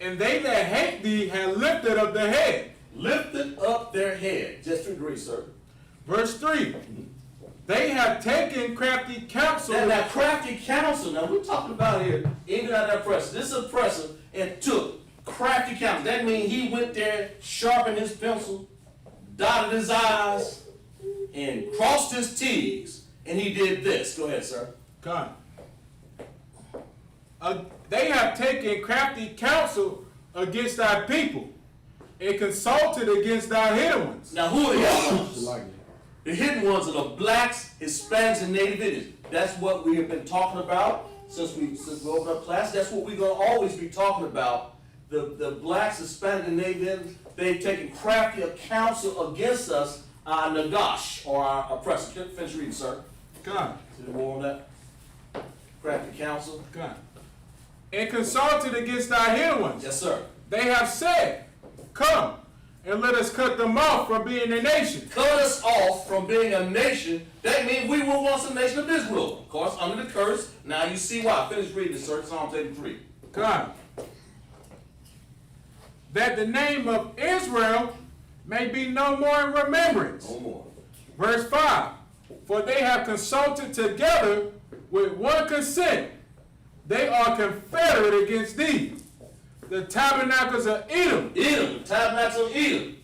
And they that hate thee have lifted up their head. Lifted up their head. Just to agree, sir. Verse 3. They have taken crafty counsel. And that crafty counsel, now we're talking about here, even out that oppressor. This oppressor and took crafty counsel. That means he went there, sharpened his pencil, dotted his I's, and crossed his T's. And he did this. Go ahead, sir. God. They have taken crafty counsel against thy people, and consulted against thy hidden ones. Now, who are the hidden ones? The hidden ones are the blacks, Hispanics, and Native Indians. That's what we have been talking about since we opened up class. That's what we're going to always be talking about. The blacks, Hispanics, and Native Indians, they've taken crafty counsel against us, our Nagash, or our oppressor. Finish reading, sir. God. Is there more on that? Crafty counsel. God. And consulted against thy hidden ones. Yes, sir. They have said, come, and let us cut them off from being a nation. Cut us off from being a nation. That means we were once a nation of Israel. Of course, under the curse. Now you see why. Finish reading, sir. Psalm 83. God. That the name of Israel may be no more in remembrance. No more. Verse 5. For they have consulted together with one consent. They are confederate against thee. The tabernacles of Edom. Edom, the tabernacles of Edom.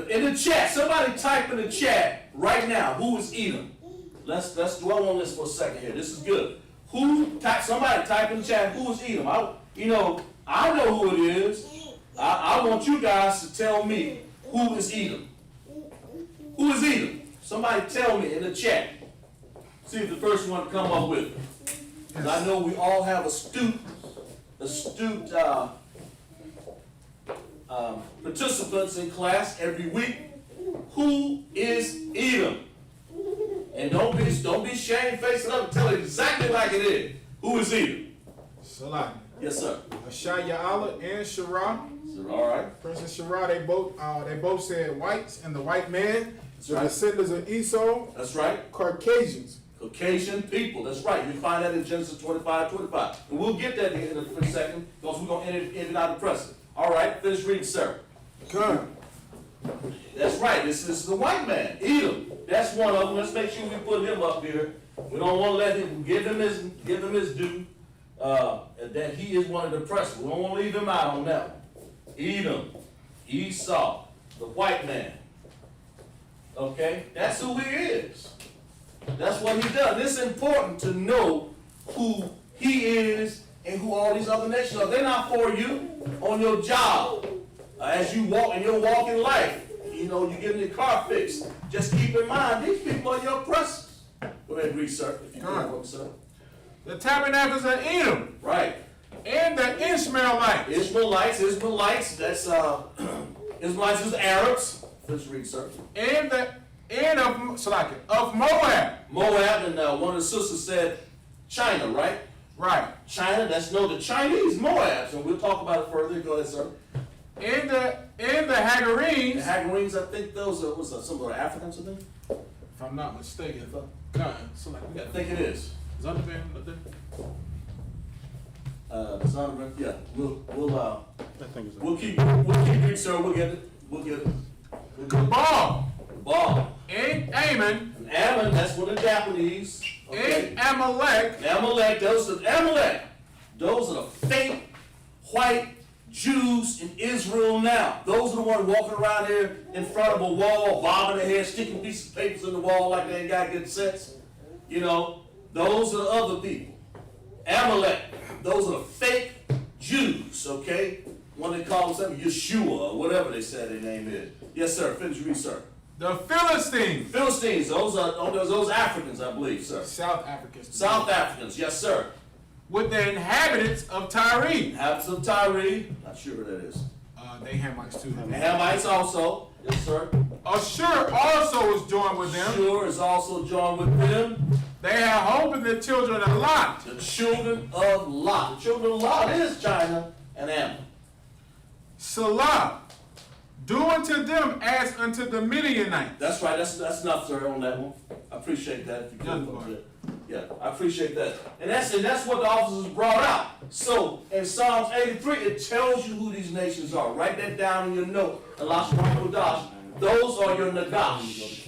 In the chat, somebody type in the chat right now, who is Edom? Let's dwell on this for a second here. This is good. Somebody type in the chat, who is Edom? I know who it is. I want you guys to tell me who is Edom. Who is Edom? Somebody tell me in the chat. See if the first one come up with it. Because I know we all have astute participants in class every week. Who is Edom? And don't be shamefaced up and tell it exactly like it is. Who is Edom? Salaki. Yes, sir. Ashayala and Shara. All right. Princess Shara, they both said whites, and the white man, That's the right. descendants of Esau, That's right. Caucasians. Caucasian people. That's right. You can find that in Genesis 25:25. And we'll get that in a second because we're going to end it out of press. All right. Finish reading, sir. Come. That's right. This is the white man, Edom. That's one of them. Let's make sure we put him up here. We don't want to let him give him his due. That he is one of the oppressors. We don't want to leave him out on that one. Edom, Esau, the white man. Okay, that's who he is. That's what he does. It's important to know who he is and who all these other nations are. They're not for you on your job. As you walk in your walking life, you're getting your car fixed. Just keep in mind, these people are your oppressors. Go ahead and read, sir, if you can, sir. The tabernacles of Edom. Right. And the Ishmaelites. Israelites, that's Israelites is Arabs. Let's read, sir. And of Moab. Moab, and one of the sisters said China, right? Right. China, the Chinese Moabs, and we'll talk about it further. Go ahead, sir. And the Hagarenes. The Hagarenes, I think those are some of the Africans, I think. If I'm not mistaken. I think it is. Zondervan up there? Zondervan, yeah. We'll keep reading, sir. We'll get it. Cabal. Ball. And Ammon. And Ammon, that's one of the Japanese. Okay. And Amalek. Amalek, those are the fake white Jews in Israel now. Those are the ones walking around here in front of a wall, bobbing their head, sticking pieces of papers in the wall like they ain't got good sense. Those are the other people. Amalek, those are the fake Jews, okay? One they call themselves Yeshua or whatever they said their name is. Yes, sir. Finish read, sir. The Philistines. Philistines, those Africans, I believe, sir. South Africans. South Africans, yes, sir. With the inhabitants of Tyre. Inhabitants of Tyre, not sure where that is. They Hamites too. The Hamites also, yes, sir. Ashur also is joined with them. Ashur is also joined with them. They have hope in the children of Lot. The children of Lot. The children of Lot is China and Ammon. Salah, do unto them as unto the Midianites. That's right. That's enough, sir, on that one. I appreciate that. If you can, yeah, I appreciate that. And that's what the officers brought out. So in Psalms 83, it tells you who these nations are. Write that down in your note. LASHAWAN, QADASH. Those are your Nagash.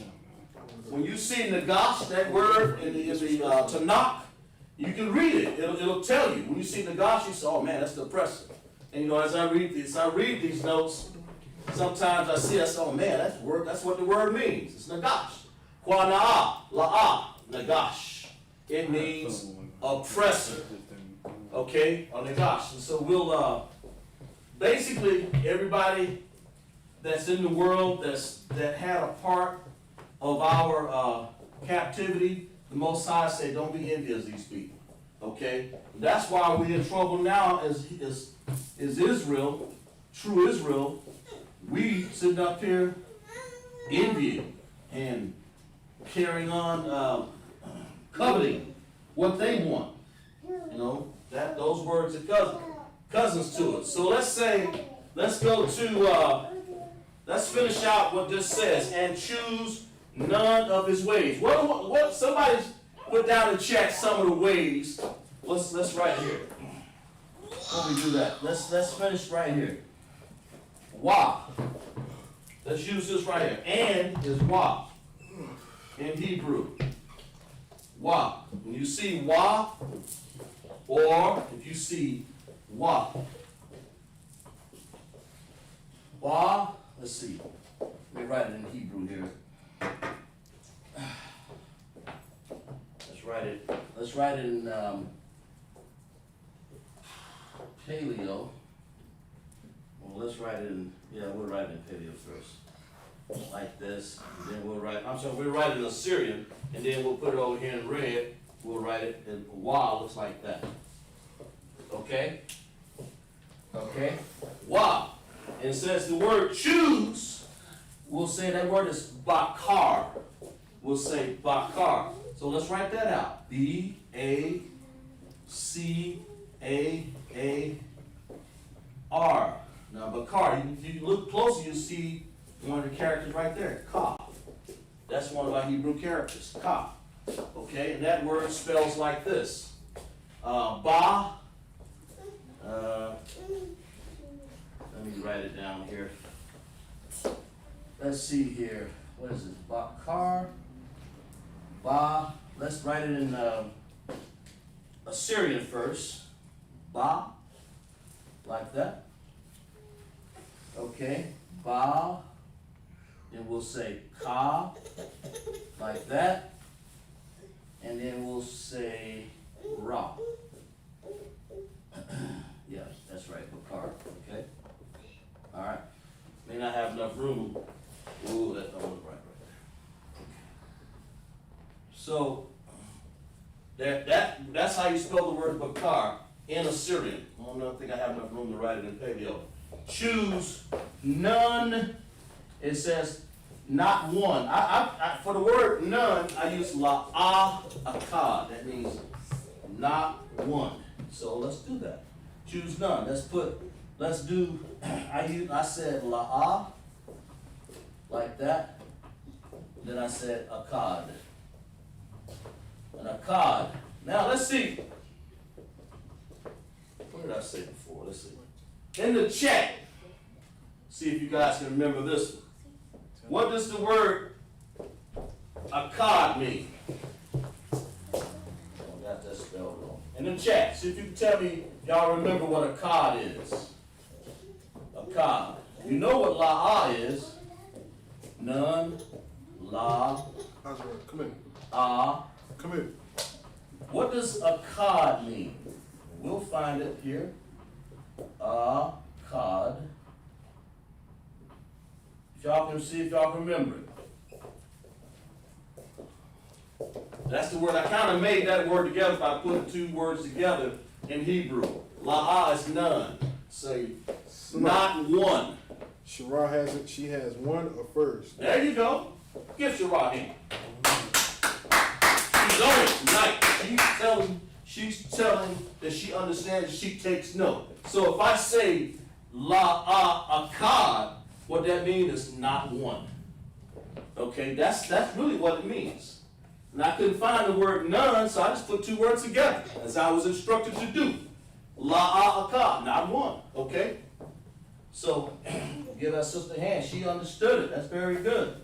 When you see Nagash, that word in the Tanakh, you can read it. It'll tell you. When you see Nagash, you say, oh man, that's the oppressor. And as I read these notes, sometimes I say, oh man, that's what the word means. It's Nagash. Quana'a, la'a, Nagash. It means oppressor. Okay, or Nagash. And so we'll basically everybody that's in the world that had a part of our captivity, the Most High said, don't be envious of these people. Okay? That's why we're in trouble now as Israel, true Israel. We sitting up here envying and carrying on coveting what they want. Those words are cousins to it. So let's finish out what this says, and choose none of his ways. What somebody put down in chat some of the ways. Let's write here. Let me do that. Let's finish right here. Wah. Let's use this right here. And is wah in Hebrew. Wah. When you see wah, or if you see wah. Wah, let's see. Let me write it in Hebrew here. Let's write it. let's write it in paleo. Well, let's write it in, we'll write it in paleo first. Like this, and then we'll write it in Assyrian, and then we'll put it over here in red. We'll write it in Wa, looks like that. Okay? Okay? Wa. And it says the word choose, we'll say that word is bakar. We'll say bakar. So let's write that out. B-A-C-A-A-R. Now bakar, if you look closer, you see one of the characters right there, ka. That's one of our Hebrew characters, ka. Okay, and that word spells like this. Ba. Let me write it down here. Let's see here. What is it? Bakar. Ba. Let's write it in Assyrian first. Ba. Like that. Okay. Ba. Then we'll say ka. Like that. And then we'll say ra. Yeah, that's right, bakar. Okay. All right. May not have enough room. Ooh, that's right there. Okay. So that's how you spell the word bakar in Assyrian. I don't think I have enough room to write it in paleo. Choose none. It says not one. For the word none, I use la'akad. That means not one. So let's do that. Choose none. Let's do, I said la'a, like that. Then I said akad. An akad. Now let's see. What did I say before? Let's see. In the chat, see if you guys can remember this one. What does the word akad mean? I got that spelled wrong. In the chat, see if you can tell me if y'all remember what akad is. Akad. You know what la'ah is. None, la, Come in. ah. Come in. What does akad mean? We'll find it here. Akad. If y'all can see, if y'all can remember it. That's the word. I kind of made that word together by putting two words together in Hebrew. La'ah is none. Say, not one. Shara has it. She has one or first. There you go. Give Shara in. She's on it tonight. She's telling that she understands, she takes note. So if I say la'akad, what that means is not one. Okay, that's really what it means. And I couldn't find the word none, so I just put two words together, as I was instructed to do. La'akad, not one. Okay? So, give that sister a hand. She understood it. That's very good.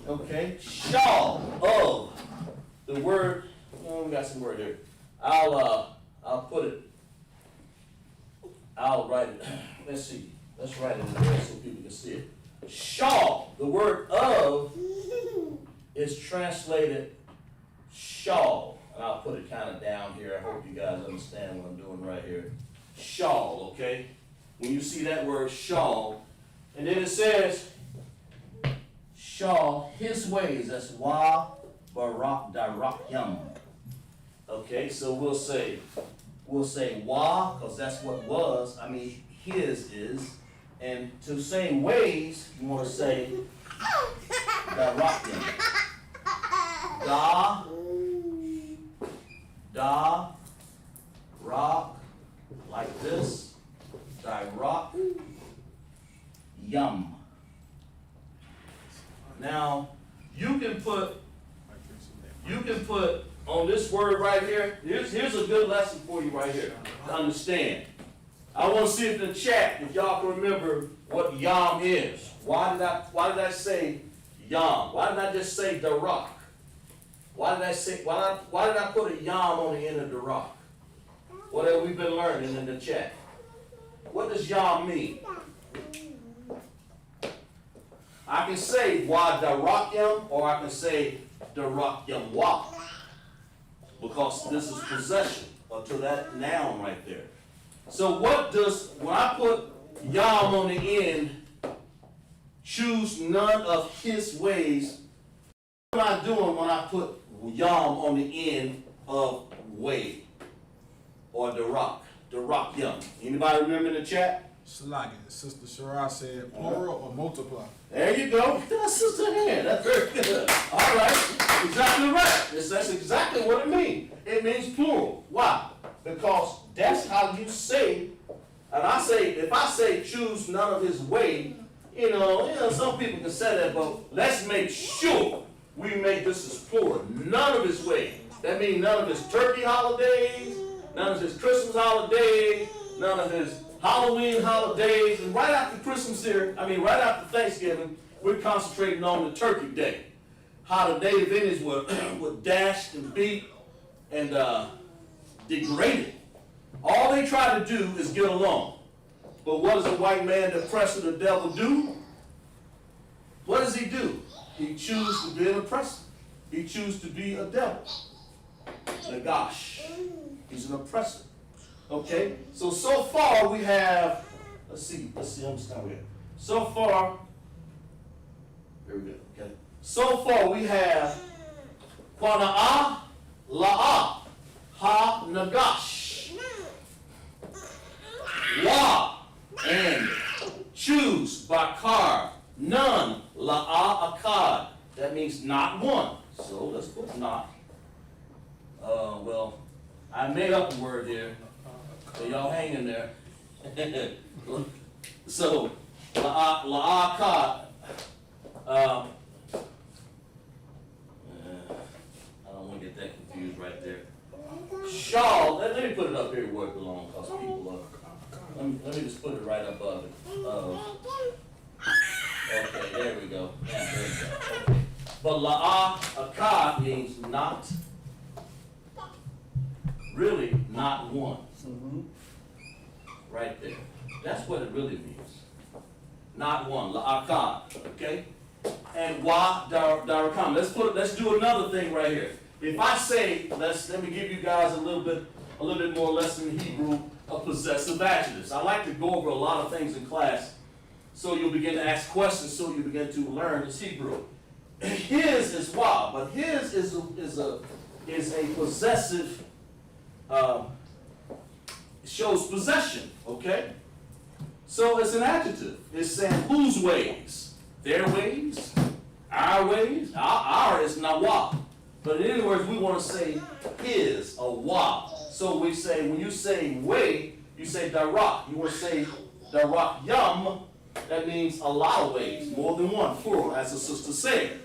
Okay? Shaw of the word. Oh, we got some word here. I'll put it. I'll write it. Let's see. Let's write it in there so people can see it. Shaw, the word of, is translated shawl. And I'll put it kind of down here. I hope you guys understand what I'm doing right here. Shawl, okay? When you see that word shawl, and then it says, shawl, his ways, that's wa barak darakyam. Okay, so we'll say wa, because that's what was, his is. And to say ways, you want to say darakyam. Da, rock, like this, rock, yum. Now, you can put on this word right here, here's a good lesson for you right here to understand. I want to see if in the chat, if y'all can remember what yam is. Why did I say yam? Why did I just say darak? Why did I put a yam on the end of darak? What have we been learning in the chat? What does yam mean? I can say wa darakyam, or I can say darakyam wa. because this is possession to that noun right there. So what does, when I put yam on the end, choose none of his ways, what am I doing when I put yam on the end of way or the rock yam? Anybody remember in the chat? Slagging. Sister Shara said plural or multiply. There you go. That's sister hand. That's very good. All right. Exactly right. That's exactly what it means. It means plural. Why? Because that's how you say, and I say, if I say choose none of his way, you know, some people can say that, but let's make sure we make this as plural. None of his way. That means none of his turkey holidays, none of his Christmas holidays, none of his Halloween holidays, and right after Christmas here, right after Thanksgiving, we're concentrating on the turkey day. How the native Indians were dashed and beat and degraded. All they try to do is get along. But what does a white man, the oppressor, the devil do? What does he do? He chooses to be an oppressor. He chooses to be a devil. LASHAWAN. He's an oppressor. Okay, so far we have, let's see, I'm starting here. So far, here we go, okay. So far we have Quana'a, La'a, Ha, Nagash, Wa, and choose, Bakar, none, La'a, Akkad. That means not one. So let's put not. Well, I made up a word here. So y'all hang in there. So, la'akad, I don't want to get that confused right there. Shawl, let me put it up here where it belongs, because people let me just put it right above it. Okay, there we go. Yeah, there we go. Okay. But la'akad means not, really not one. Right there. That's what it really means. Not one. La'akad. Okay? And wa darakam. Let's do another thing right here. If I say, let me give you guys a little bit more lesson in Hebrew, a possessive adjectives. I like to go over a lot of things in class, so you'll begin to ask questions, so you begin to learn this Hebrew. His is wa, but his is a possessive. Shows possession, okay? So it's an adjective. It's saying whose ways? Their ways? Our ways? Our is nawa. But in other words, we want to say his, a wa. So we say, when you say way, you say darak. You want to say darak yam, that means a lot of ways, more than one, plural, as the sister said.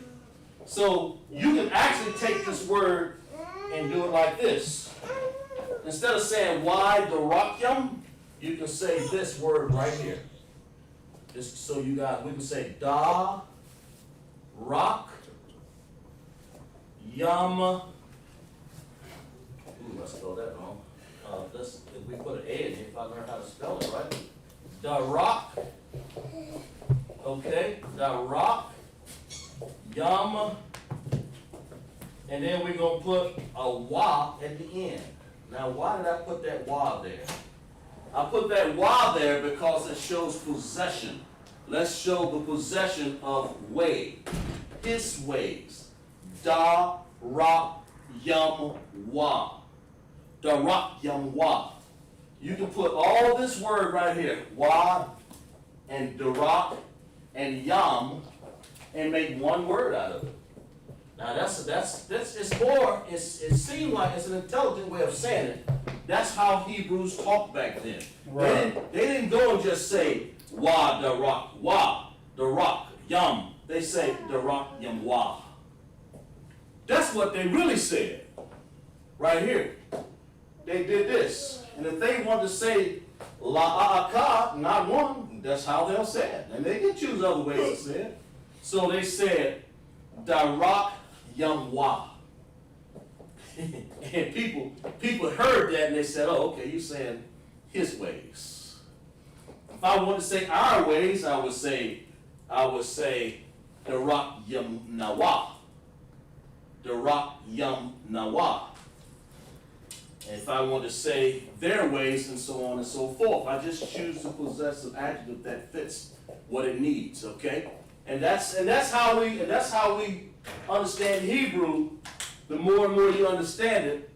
So you can actually take this word and do it like this. Instead of saying why darakyam, you can say this word right here. Just so we can say da, rock, yam. Ooh, I spelled that wrong. If we put an A in here, if I learn how to spell it right. Da rock. Okay, da rock, yam. And then we're going to put a wa at the end. Now, why did I put that wa there? I put that wa there because it shows possession. Let's show the possession of way. His ways. Da, ra, yam, wa. Da, ra, yam, wa. You can put all this word right here, wa, and da, ra, and yam, and make one word out of it. Now it seems like it's an intelligent way of saying it. That's how Hebrews talked back then. Right. They didn't go and just say wa da rock, yum. They say da rock yum wa. That's what they really said. Right here. They did this. And if they want to say la'aka, not one, that's how they'll say it. And they can choose other ways to say it. So they said da rock yum wa. And people heard that and they said, oh, okay, you're saying his ways. If I wanted to say our ways, I would say the rock yum nawa. The rock yum nawa. if I want to say their ways and so on and so forth. I just choose to possess an adjective that fits what it needs, okay? And that's how we understand Hebrew. The more and more you understand it,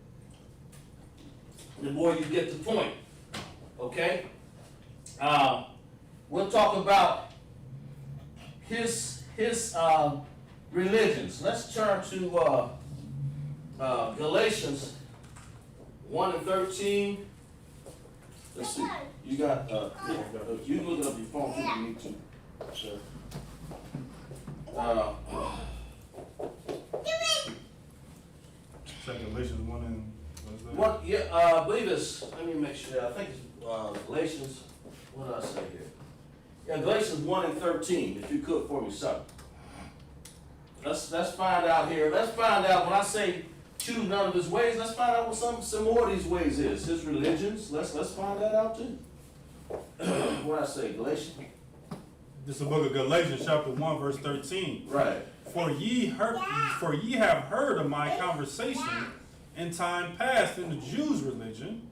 the more you get the point. Okay? We'll talk about his religions. Let's turn to Galatians 1:13. Let's see. You got you can look it up your phone if you need to. Sure. Galatians 1 and what is that? What? Yeah, I believe it's. Let me make sure. I think it's Galatians. What did I say here? Yeah, Galatians 1:13. If you could for me, sir. Let's find out here. Let's find out when I say choose none of his ways. Let's find out what some more of these ways is. His religions. Let's find that out too. What did I say? Galatians. This is the book of Galatians, chapter 1, verse 13. Right. For ye have heard of my conversation in time past in the Jews' religion,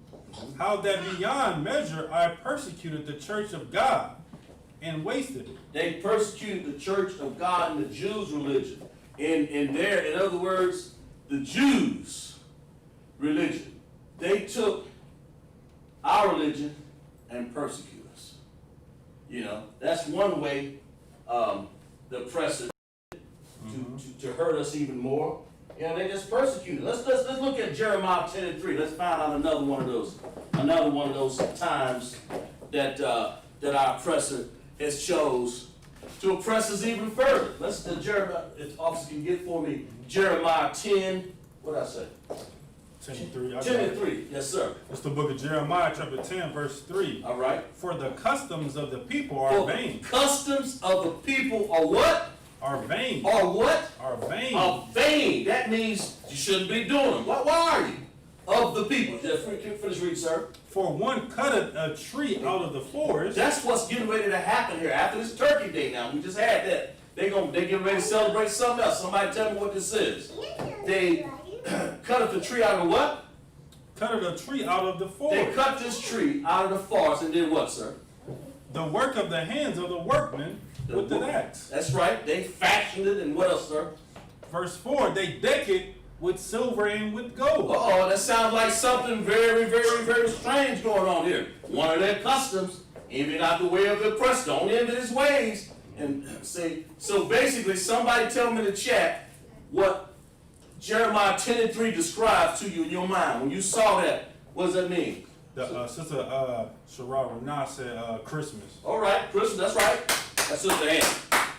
how that beyond measure I persecuted the church of God and wasted it. They persecuted the church of God and the Jews' religion. In other words, the Jews' religion. They took our religion and persecuted us. You know, that's one way the oppressor to hurt us even more. You know, they just persecuted. Let's look at Jeremiah 10:3. Let's find out another one of those times that our oppressor has chose to oppress us even further. Let's Jeremiah, if officer can get for me Jeremiah 10. What did I say? 10:3. 10:3. Yes, sir. It's the book of Jeremiah, chapter 10, verse 3. All right. For the customs of the people are vain. Customs of the people are what? Are vain. Are what? Are vain. Are vain. That means you shouldn't be doing them. Why are you? Of the people. Just finish reading, sir. For one cutteth a tree out of the forest. That's what's getting ready to happen here after this Turkey Day. Now we just had that. They getting ready to celebrate something else. Somebody tell me what this is. They cut the tree out of what? Cut a tree out of the forest. They cut this tree out of the forest and did what, sir? The work of the hands of the workmen with an axe. That's right. They fashioned it, and what else, sir? Verse 4, they deck it with silver and with gold. Uh-oh, that sounds like something very, very, very strange going on here. One of their customs, envy not the way of the oppressor, don't envy his ways. And say, so basically, somebody tell me in the chat what Jeremiah 10:3 describes to you in your mind. When you saw that, what does that mean? The sister Shara Renah said Christmas. All right, Christmas, that's right. That's Sister Ann.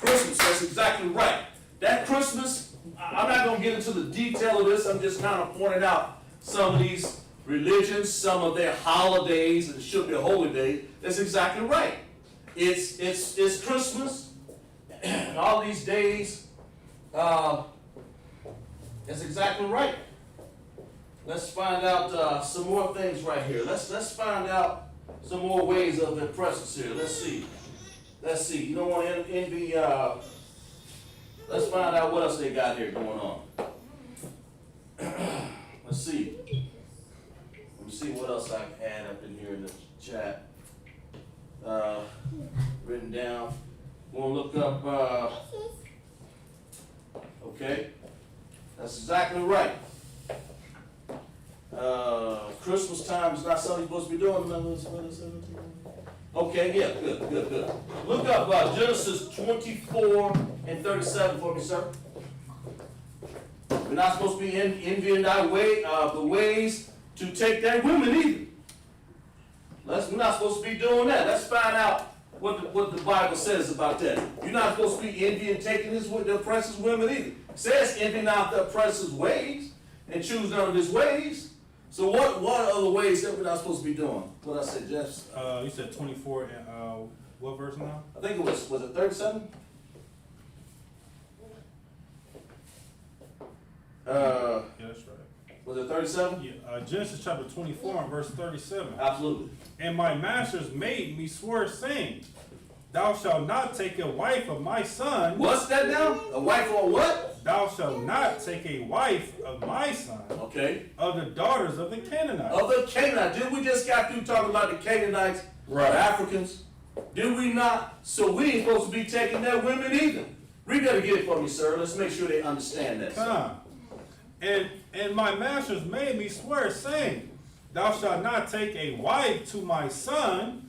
Christmas, that's exactly right. That Christmas, I'm not going to get into the detail of this. I'm just kind of pointing out some of these religions, some of their holidays, and it should be a holy day. That's exactly right. It's Christmas, and all these days, that's exactly right. Let's find out some more things right here. Let's find out some more ways of the oppressors here. Let's see. You don't want to envy. Let's find out what else they got here going on. Let's see. Let me see what else I can add up in here in the chat. Written down. We'll look up. Okay. That's exactly right. Christmas time is not something you're supposed to be doing. Okay, yeah, good. Look up Genesis 24:37 for me, sir. We're not supposed to be envying the ways to take their women either. We're not supposed to be doing that. Let's find out what the Bible says about that. You're not supposed to be envying taking the oppressor's women either. It says envy not the oppressor's ways and choose none of his ways. So what are the ways that we're not supposed to be doing? What I said, Jeff? You said 24 and what verse now? I think it was it 37? Yeah, that's right. Was it 37? Yeah, Genesis chapter 24 and verse 37. Absolutely. And my masters made me swear, saying, Thou shalt not take a wife of my son. What's that now? A wife or what? Thou shalt not take a wife of my son. Okay. Of the daughters of the Canaanites. Of the Canaanites. Did we just got through talking about the Canaanites, Right. the Africans? Did we not? So we ain't supposed to be taking their women either. Read that again for me, sir. Let's make sure they understand that. Come. And my masters made me swear, saying, Thou shalt not take a wife to my son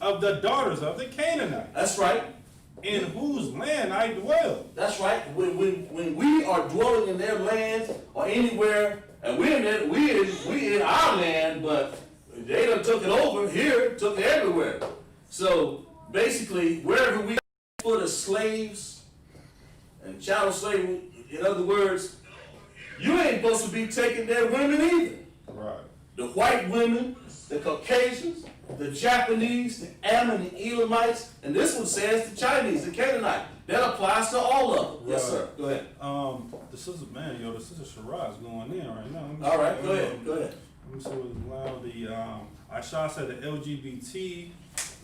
of the daughters of the Canaanites, That's right. in whose land I dwell. That's right. When we are dwelling in their lands or anywhere, and we in our land, but they done took it over here, took it everywhere. So basically, wherever we put as slaves and chattel slavery, in other words, you ain't supposed to be taking their women either. Right. The white women, the Caucasians, the Japanese, the Ammon, the Elamites, and this one says the Chinese, the Canaanite. That applies to all of them. Yes, sir. Go ahead. The sister, man, the sister Shiraz going in right now. All right, go ahead. Go ahead. Let me see what's loud. Aisha said the LGBT,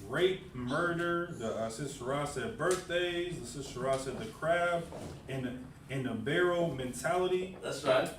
rape, murder. The sister Shiraz said birthdays. The sister Shiraz said the crab and the barrel mentality. That's right.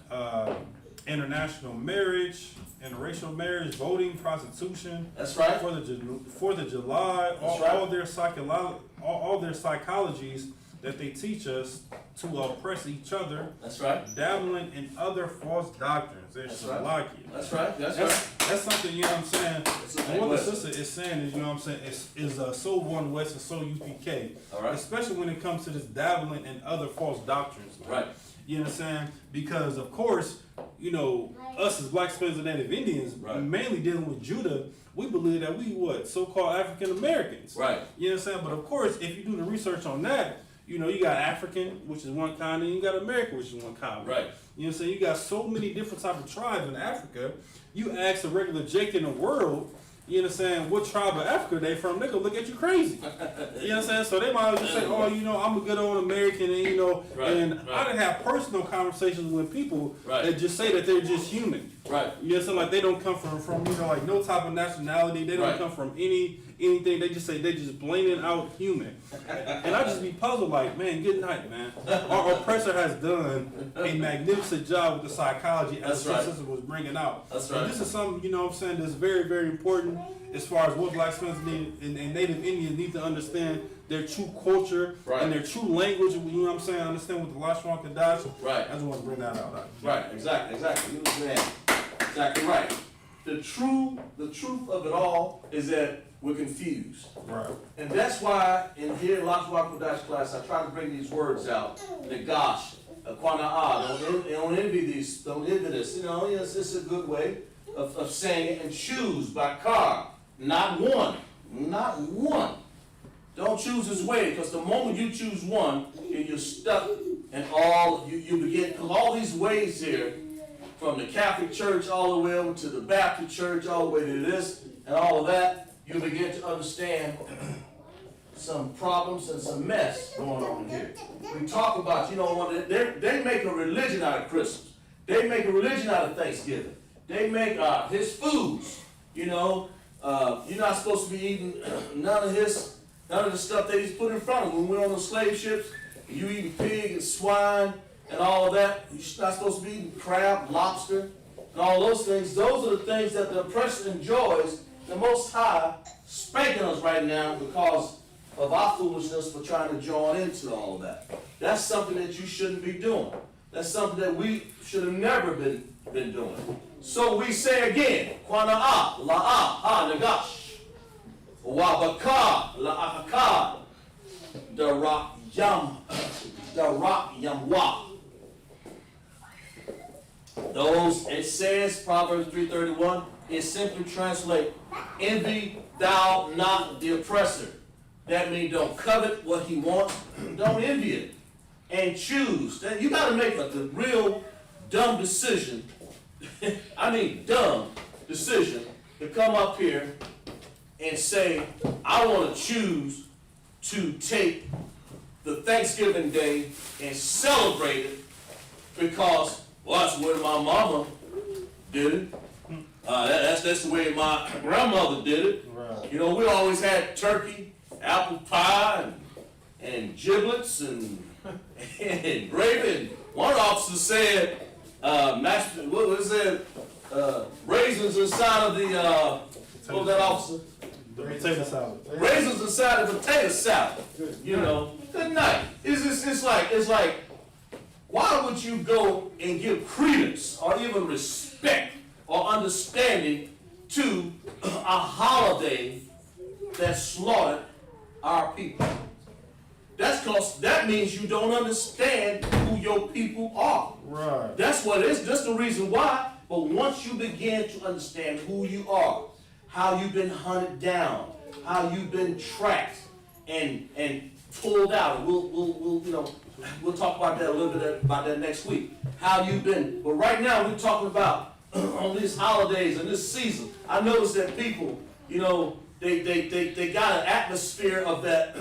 International marriage, interracial marriage, voting, prostitution. That's right. Fourth of July, all their psychologies that they teach us to oppress each other. That's right. Dabbling in other false doctrines. That's Right. That's right. That's right. That's something, you know what I'm saying? And what the West. sister is saying is, you know what I'm saying, is so One West and so UPK. All right. Especially when it comes to this dabbling in other false doctrines. Man. Right. You know what I'm saying? Because of course, you know, us as Black, Hispanics, and Native Indians, Right. mainly dealing with Judah, we believe that we so-called African Americans. Right. You know what I'm saying? But of course, if you do the research on that, you know, you got African, which is one kind, and you got American, which is one kind. Right. You know what I'm saying? You got so many different type of tribes in Africa. You ask a regular Jake in the world, you know what I'm saying, what tribe of Africa they from, they gonna look at you crazy. You know what I'm saying? So they might as well just say, oh, you know, I'm a good old American, and you know, I done have personal conversations with people that just say that they're just human. Right. You know what I'm saying? Like they don't come from you know, like no type of nationality. They don't come from anything. They just say they just blaming out human. And I just be puzzled, like, man, good night, man. Our oppressor has done a magnificent job with the psychology as the sister was bringing out. That's And this is something, you know what I'm saying, that's very, very important as far as what Black Hispanics and Native Indians need to understand their true culture and their true language. You know what I'm saying? Understand what the LASHAWAN QADASH. Right. I just want to bring that out. Right. Exactly. You understand? Exactly right. The truth of it all is that we're confused. Right. And that's why in here in LASHAWAN QADASH class, I try to bring these words out. Nagash, Quana'ah. Don't envy these. Don't envy this. You know, yes, it's a good way of saying it. And choose by car. Not one. Not one. Don't choose his way, because the moment you choose one, you're stuck in all, you begin, because all these ways here, from the Catholic Church all the way over to the Baptist Church, all the way to this and all of that, you begin to understand some problems and some mess going on here. We talk about, you know, they make a religion out of Christmas. They make a religion out of Thanksgiving. They make his foods, you know. You're not supposed to be eating none of the stuff that he's put in front of you. When we're on the slave ships, you eating pig and swine and all of that. You're not supposed to be eating crab, lobster, and all those things. Those are the things that the oppressor enjoys. The Most High spanking us right now because of our foolishness for trying to join into all of that. That's something that you shouldn't be doing. That's something that we should have never been doing. So we say again, Quana'ah, La'ah, Ha, Nagash, Wabaka, La'akad, Darak Yamwa. Those, it says, Proverbs 3:31, it simply translates, envy thou not the oppressor. That means don't covet what he wants, don't envy it. And choose. You got to make the real dumb decision. I mean dumb decision to come up here and say, I want to choose to take the Thanksgiving Day and celebrate it because, well, that's the way my mama did it. That's the way my grandmother did it. Right. You know, we always had turkey, apple pie and giblets and gravy. And one officer said, what was it? Raisins inside of the, what was that officer? The potato salad. Raisins inside of potato salad. You know, good night. It's like, why would you go and give credence or even respect or understanding to a holiday that slaughtered our people? That's because that means you don't understand who your people are. Right. That's what it is. That's the reason why. But once you begin to understand who you are, how you've been hunted down, how you've been tracked and pulled out, and we'll talk about that a little bit about that next week. How you've been. But right now we're talking about on these holidays and this season. I noticed that people, they got an atmosphere of that.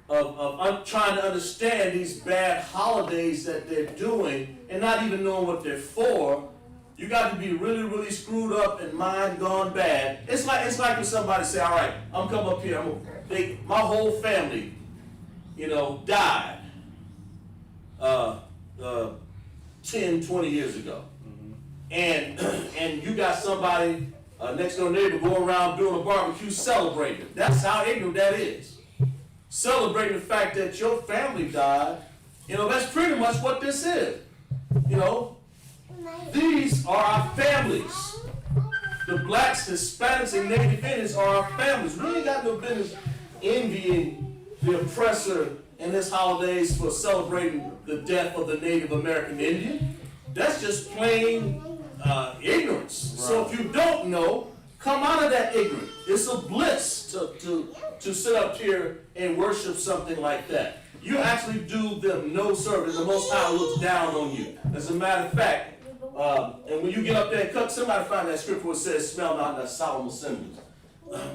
Of trying to understand these bad holidays that they're doing and not even knowing what they're for. You got to be really, really screwed up and mind gone bad. It's like when somebody say, all right, I'm coming up here, my whole family, died 10, 20 years ago. And you got somebody, next door neighbor going around doing a barbecue celebrating. That's how ignorant that is. Celebrating the fact that your family died, that's pretty much what this is. These are our families. The blacks, Hispanics, and Native Indians are our families. We ain't got no business envying the oppressor in his holidays for celebrating the death of the Native American Indian. That's just plain ignorance. Right. So if you don't know, come out of that ignorance. It's a bliss to sit up here and worship something like that. You actually do them no service. The Most High looks down on you. As a matter of fact, and when you get up there and cook, somebody find that scripture where it says, smell not that solemn assemblies.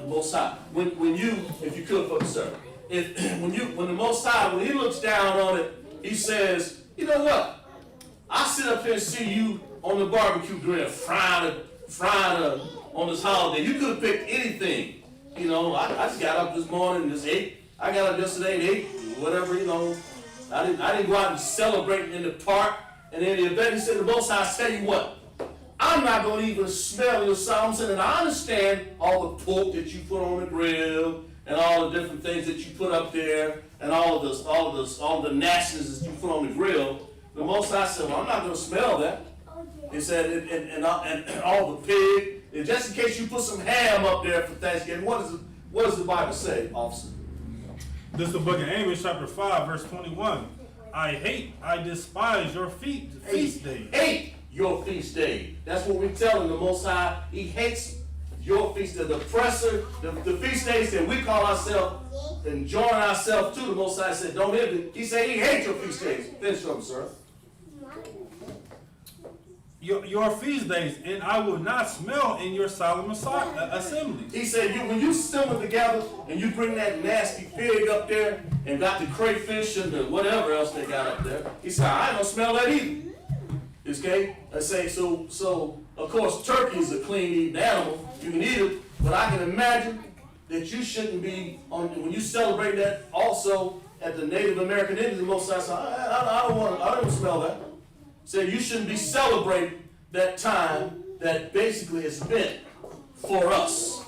Most High. If you cook for the service, when the Most High, when he looks down on it, he says, you know what? I sit up here and see you on the barbecue grill frying on this holiday. You could have picked anything. I just got up this morning and just ate. I got up yesterday and ate whatever, I didn't go out and celebrate in the park. And then the event, he said, the Most High, tell you what, I'm not going to even smell your psalms. And I understand all the pork that you put on the grill and all the different things that you put up there and all the nastiness that you put on the grill. The Most High said, well, I'm not going to smell that. He said, and all the pig. And just in case you put some ham up there for Thanksgiving, what does the Bible say, officer? This is the book of Amos, chapter 5, verse 21. I despise your feast days. Hate your feast day. That's what we're telling the Most High. He hates your feast day. The oppressor, the feast days that we call ourselves and join ourselves to, the Most High said, don't hit it. He said he hates your feast days. Finish them, sir. Your feast days, and I will not smell in your solemn assemblies. He said, when you assemble together and you bring that nasty pig up there and got the crayfish and the whatever else they got up there, he said, I don't smell that either. Okay? I say, so of course, turkey is a clean eating animal. You can eat it, but I can imagine that you shouldn't be, when you celebrate that also at the Native American Indians, the Most High said, I don't smell that. So you shouldn't be celebrating that time that basically is meant for us,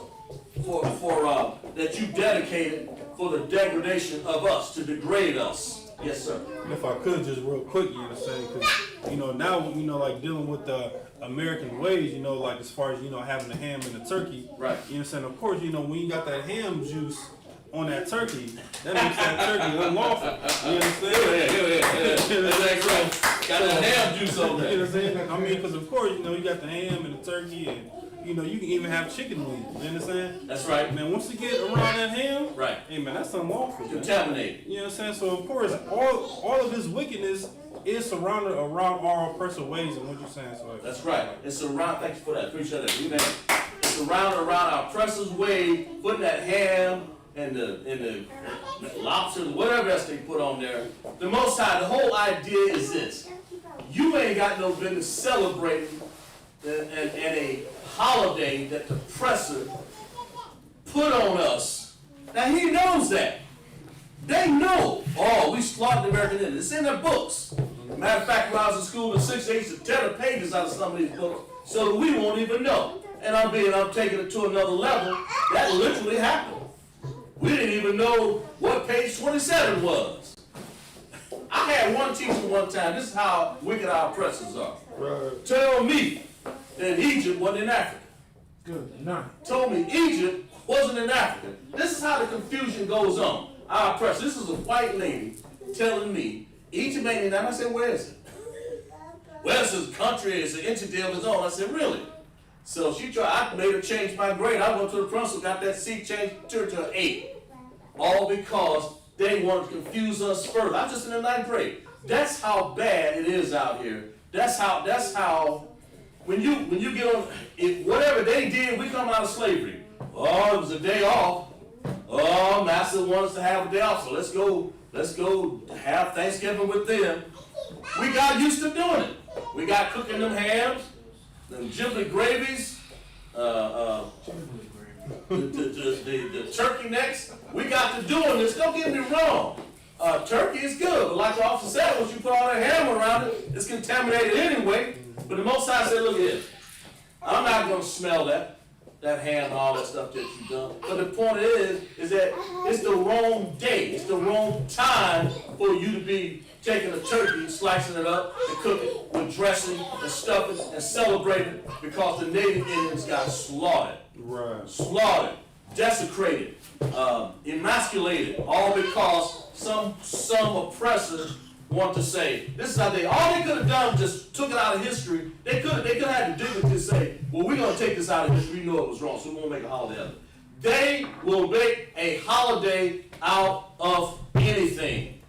that you dedicated for the degradation of us, to degrade us. Yes, sir. If I could just real quick, because now like dealing with the American ways, like as far as having the ham and the turkey, right? You know what I'm saying? Of course, when you got that ham juice on that turkey, that makes that turkey unlawful. You know what I'm saying? Yeah. That's right. Got that ham juice on there. You know what I'm saying? I mean, because of course, you got the ham and the turkey, and you can even have chicken wings. You understand? That's right. Man, once you get around that ham, right? Hey man, that's unlawful. Contaminated. You know what I'm saying? So of course, all of this wickedness is surrounded around our oppressive ways, and what you're saying. So that's right. It's around. Thank you for that. Appreciate that. Amen. It's surrounded around our oppressive way, putting that ham and the lobster, whatever else they put on there. The Most High, the whole idea is this. You ain't got no business celebrating and a holiday that the oppressor put on us Now he knows that. They know, oh, we slaughtered the American Indians. It's in their books. Matter of fact, when I was in school in 6th, they used to tear the pages out of some of these books so that we won't even know. And I'm taking it to another level. That literally happened. We didn't even know what page 27 was. I had one teacher one time, this is how wicked our oppressors are. Right. Tell me that Egypt wasn't in Africa. Good night. Told me Egypt wasn't in Africa. This is how the confusion goes on. Our oppressor, this is a white lady telling me Egypt ain't in Africa. I said, where is it? Well, it's a country, it's an entity of its own. I said, really? So I made her change my grade. I went to the principal, got that C changed to an 8. All because they wanted to confuse us further. I'm just in the 9th grade. That's how bad it is out here. That's how when you get on, whatever they did, we come out of slavery. Oh, it was a day off. Oh, master wants us to have a day off, so let's go have Thanksgiving with them. We got used to doing it. We got cooking them hams, them giblet gravies, the turkey necks. We got to doing this. Don't get me wrong. Turkey is good, but like the officer said, once you put all that ham around it, it's contaminated anyway. But the Most High said, look here, I'm not going to smell that ham and all that stuff that you've done. But the point is that it's the wrong day. It's the wrong time for you to be taking a turkey, slicing it up, and cooking with dressing and stuffing and celebrating because the Native Indians got slaughtered. Right. Slaughtered, desecrated, emasculated, all because some oppressors want to say, this is how all they could have done was just took it out of history. They could have had the dignity to say, well, we're going to take this out of history. We know it was wrong, so we won't make a holiday of it. They will make a holiday out of anything.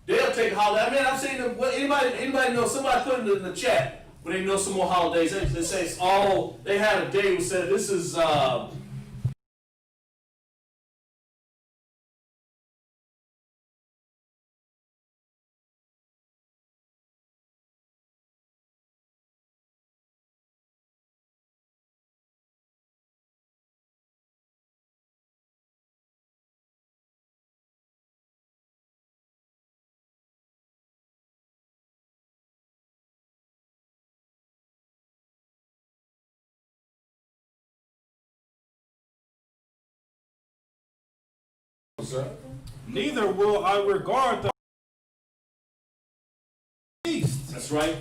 They'll take a holiday. I mean, I've seen them, anybody know, somebody put it in the chat, but they know some more holidays. They say, oh, they had a day who said, this is, Neither will I regard the feast. that's right.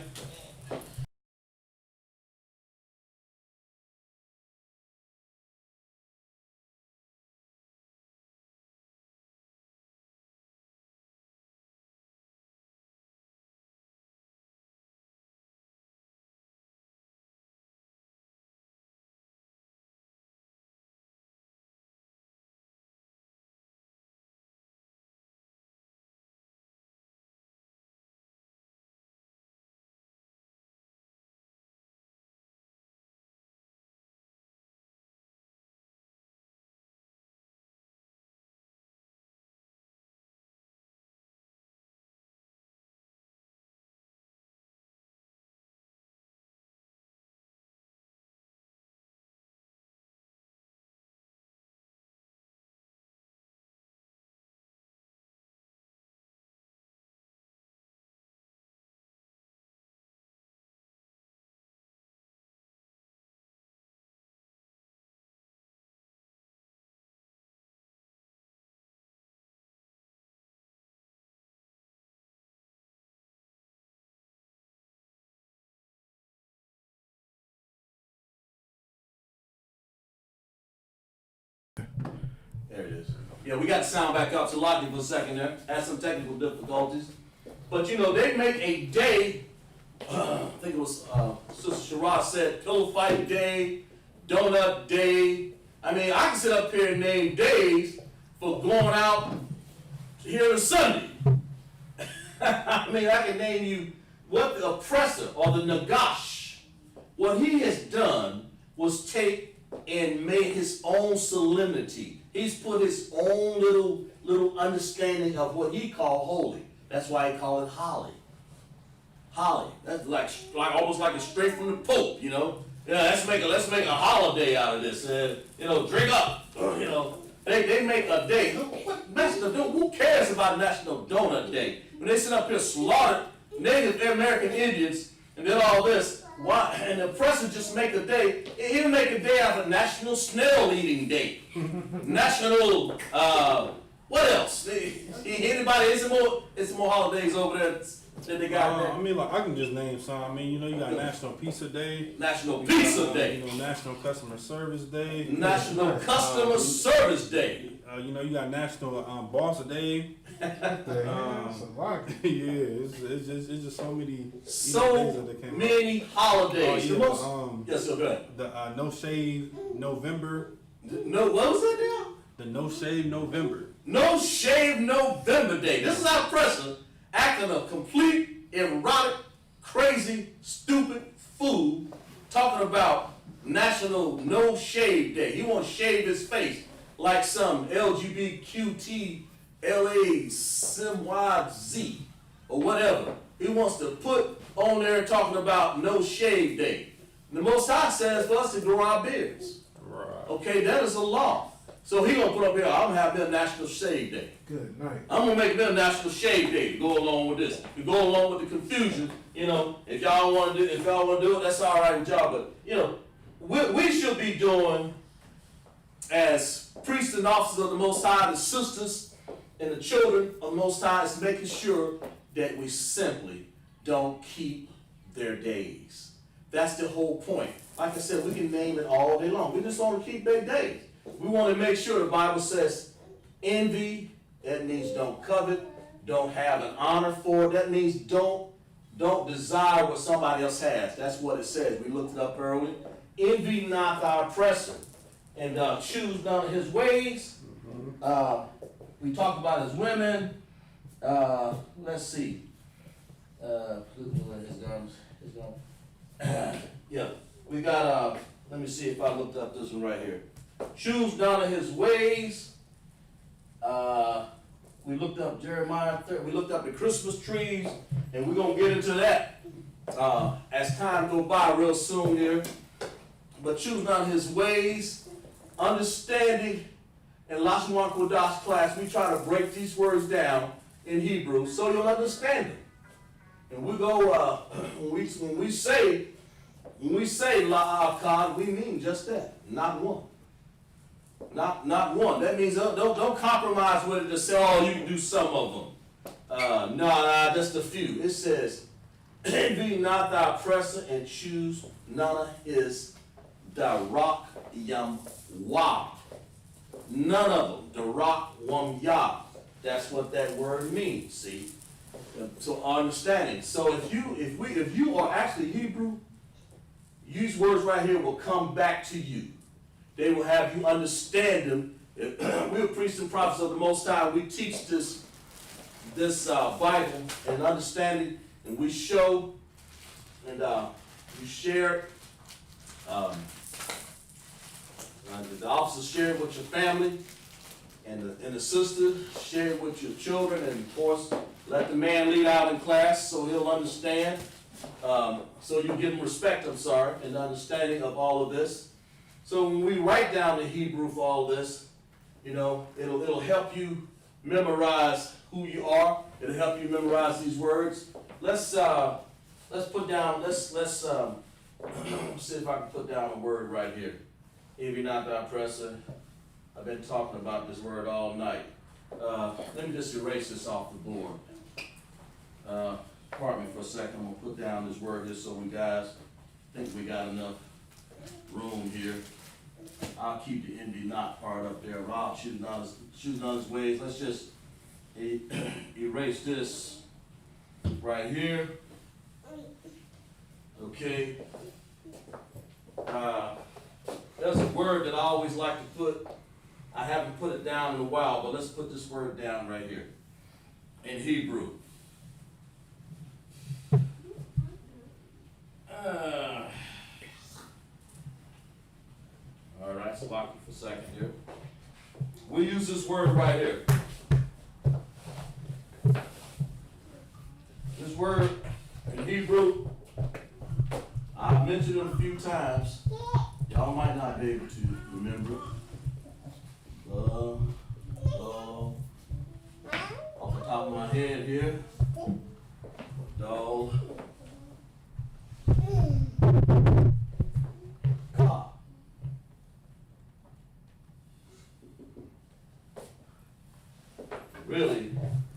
There it is. Yeah, we got the sound back up, so lock it for a second there. Had some technical difficulties. But you know, they make a day, I think it was Sister Shara said, pillow fight day, donut day. I mean, I can sit up here and name days for going out here on Sunday. I mean, I can name you what the oppressor or the Nagash, what he has done was take and made his own solemnity. He's put his own little understanding of what he called holy. That's why he called it holly. Holly. That's like almost like a straight from the Pope, you know. Yeah, let's make a holiday out of this. You know, drink up. You know, They make a day. Who cares about National Donut Day? When they sit up here slaughter Native American Indians and then all this, why? And the oppressor just make a day. He'll make a day out of National Snail Eating Day. National, what else? Anybody? It's more holidays over there that they got there. I mean, like, I can just name some. I mean, you got National Pizza Day. National Pizza Day. National Customer Service Day. National Customer Service Day. You got National Boss Day. That's a lot. Yeah, it's just so many. So many holidays. Yes, sir, go ahead. The No Shave November. No, what was that now? The No Shave November. No Shave November Day. This is our president acting a complete, erotic, crazy, stupid fool, talking about National No Shave Day. He wants to shave his face like some LGBTQT LASYZ or whatever. He wants to put on there talking about No Shave Day. The Most High says for us to grow our beards. Right. Okay, that is a law. So he gonna put up here, I'm gonna have me a National Shave Day. Good night. I'm gonna make them National Shave Day to go along with this. To go along with the confusion, if y'all wanna do it, that's all right with y'all. But we should be doing as priests and officers of the Most High, the sisters and the children of the Most High, is making sure that we simply don't keep their days. That's the whole point. Like I said, we can name it all day long. We just want to keep their days. We want to make sure the Bible says envy, that means don't covet, don't have an honor for it. That means don't desire what somebody else has. That's what it says. We looked it up earlier. Envy not thy oppressor, and choose none of his ways. We talked about his women. Let's see. Yeah, we got, let me see if I looked up this one right here. Choose none of his ways. We looked up Jeremiah 30. We looked up the Christmas trees, and we're going to get into that as time goes by real soon here. But choose none of his ways. Understanding. In LASHAWAN QADASH class, we try to break these words down in Hebrew so you'll understand them. And we go, when we say la'akad, we mean just that, not one. Not one. That means don't compromise with it to say, oh, you can do some of them. No, just a few. It says, envy not thy oppressor and choose none of his darak yam wa. None of them. Darak wam ya. That's what that word means. See. So understanding. So if you are actually Hebrew, these words right here will come back to you. They will have you understand them. We're priests and prophets of the Most High. We teach this Bible and understanding, and we show and you share it. The officers share it with your family, and the sister share it with your children, and of course, let the man lead out in class so he'll understand. So you give him respect, and understanding of all of this. So when we write down the Hebrew for all this, it'll help you memorize who you are. It'll help you memorize these words. Let's put down. Let's see if I can put down a word right here. Envy not thy oppressor. I've been talking about this word all night. Let me just erase this off the board. Pardon me for a second. I'm gonna put down this word here so we guys think we got enough room here. I'll keep the envy not part up there. Rob shooting on his ways. Let's just erase this right here. Okay. There's a word that I always like to put. I haven't put it down in a while, but let's put this word down right here in Hebrew. All right, so lock it for a second here. We use this word right here. This word in Hebrew, I've mentioned it a few times. Y'all might not be able to remember it. top of my head here. Dog. Cop. Really,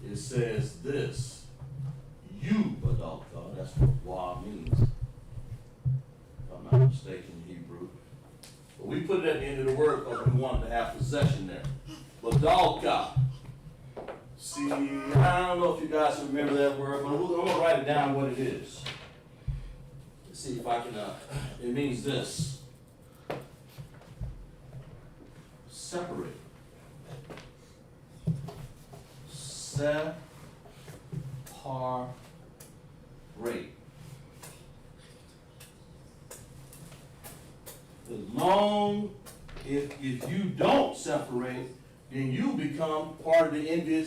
it says this. You, Badalka. That's what Wa means. If I'm not mistaken in Hebrew. But we put it at the end of the word because we wanted to have possession there. Badalka. See, I don't know if you guys remember that word, but I'm going to write it down what it is. Let's see if I can, it means this. Separate. Separate. As long if you don't separate, then you become part of the envy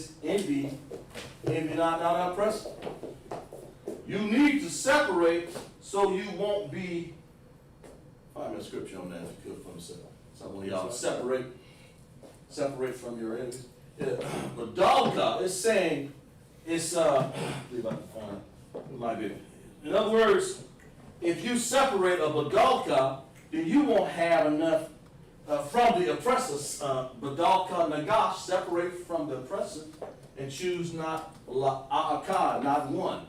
not oppressor. You need to separate so you won't be. Find me a scripture on that if you could for myself. Some of y'all separate from your enemies. But Dalga is saying it's I believe I can find it might be. In other words, if you separate a Badalka, then you won't have enough from the oppressors. Badalka Nagash, separate from the oppressor and choose not La'aka, not one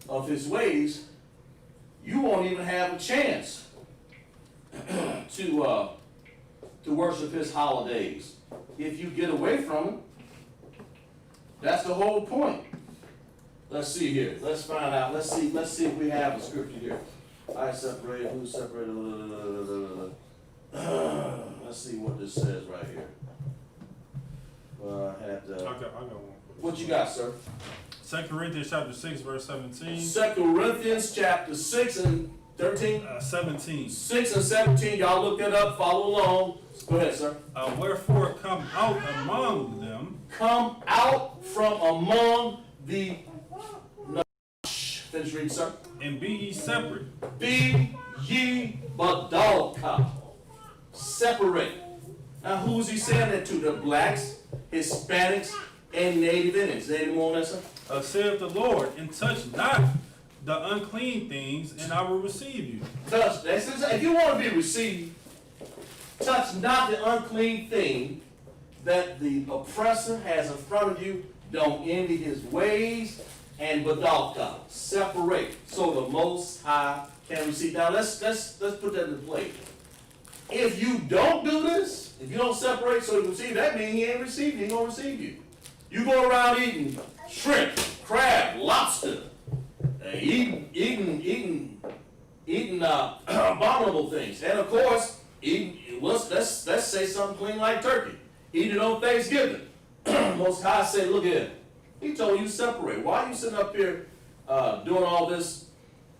of his ways. You won't even have a chance to worship his holidays if you get away from him. That's the whole point. Let's see here. Let's find out. Let's see if we have a scripture here. I separated. Who separated? Let's see what this says right here. I had. I got one. What you got, sir? 2 Corinthians chapter 6, verse 17. 2 Corinthians chapter 6 and 13. 17. 6 and 17. Y'all look that up. Follow along. Go ahead, sir. Wherefore come out among them. Come out from among the. Finish reading, sir. And be ye separate. Be ye Badalka. Separate. Now, who is he saying that to? The blacks, Hispanics, and Native Indians. Any more on that, sir? Saith the Lord, and touch not the unclean things, and I will receive you. Touch. If you want to be received, touch not the unclean thing that the oppressor has in front of you. Don't envy his ways. And Badalka, separate, so the Most High can receive. Now let's put that into play. If you don't do this, if you don't separate so you receive, that means he ain't received. He ain't gonna receive you. You go around eating shrimp, crab, lobster, eating abominable things, and of course, let's say something clean like turkey. Eat it on Thanksgiving. Most High said, look here. He told you separate. Why are you sitting up here doing all this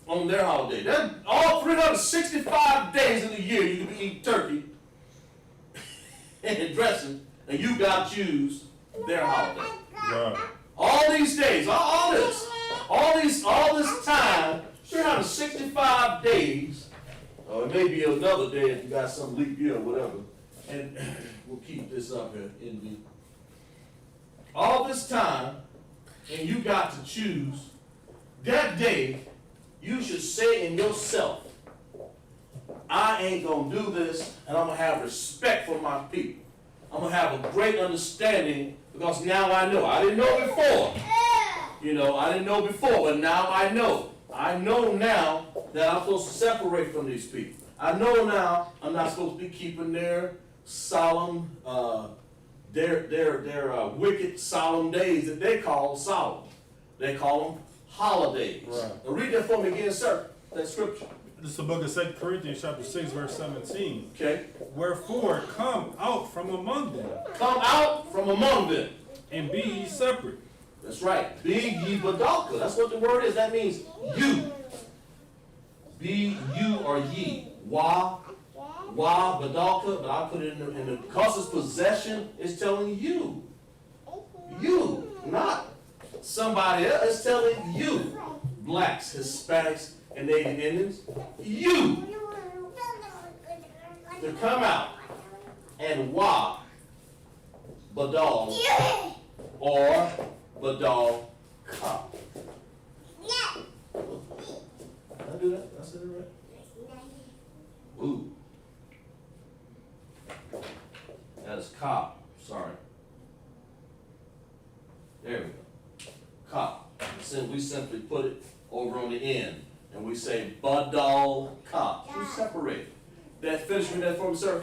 on their holiday? That all 365 days in the year you can be eating turkey and dressing, and you got to choose their holiday. Right. All these days, all this time, 365 days, or maybe another day if you got some leap year or whatever, and we'll keep this up here in the. All this time, and you got to choose that day, you should say in yourself, I ain't going to do this, and I'm going to have respect for my people. I'm going to have a great understanding because now I know. I didn't know before. I didn't know before, but now I know. I know now that I'm supposed to separate from these people. I know now I'm not supposed to be keeping their solemn, their wicked solemn days that they call solemn. They call them holidays. Right. Now read that for me again, sir. That scripture. This is the book of 2 Corinthians chapter 6, verse 17. Okay. Wherefore come out from among them. Come out from among them. And be ye separate. That's right. Be ye Badalka. That's what the word is. That means you. Be you or ye. Wa Badalka, but I put it in the because it's possession, it's telling you. You, not somebody else. It's telling you. Blacks, Hispanics, and Native Indians. You. To come out and Wa Badal or Badal Ka. Did I do that? Did I say that right? Ooh. That is Ka. Sorry. There we go. Ka. We simply put it over on the end, and we say Badal Ka. We separate it. That finish with that for me, sir?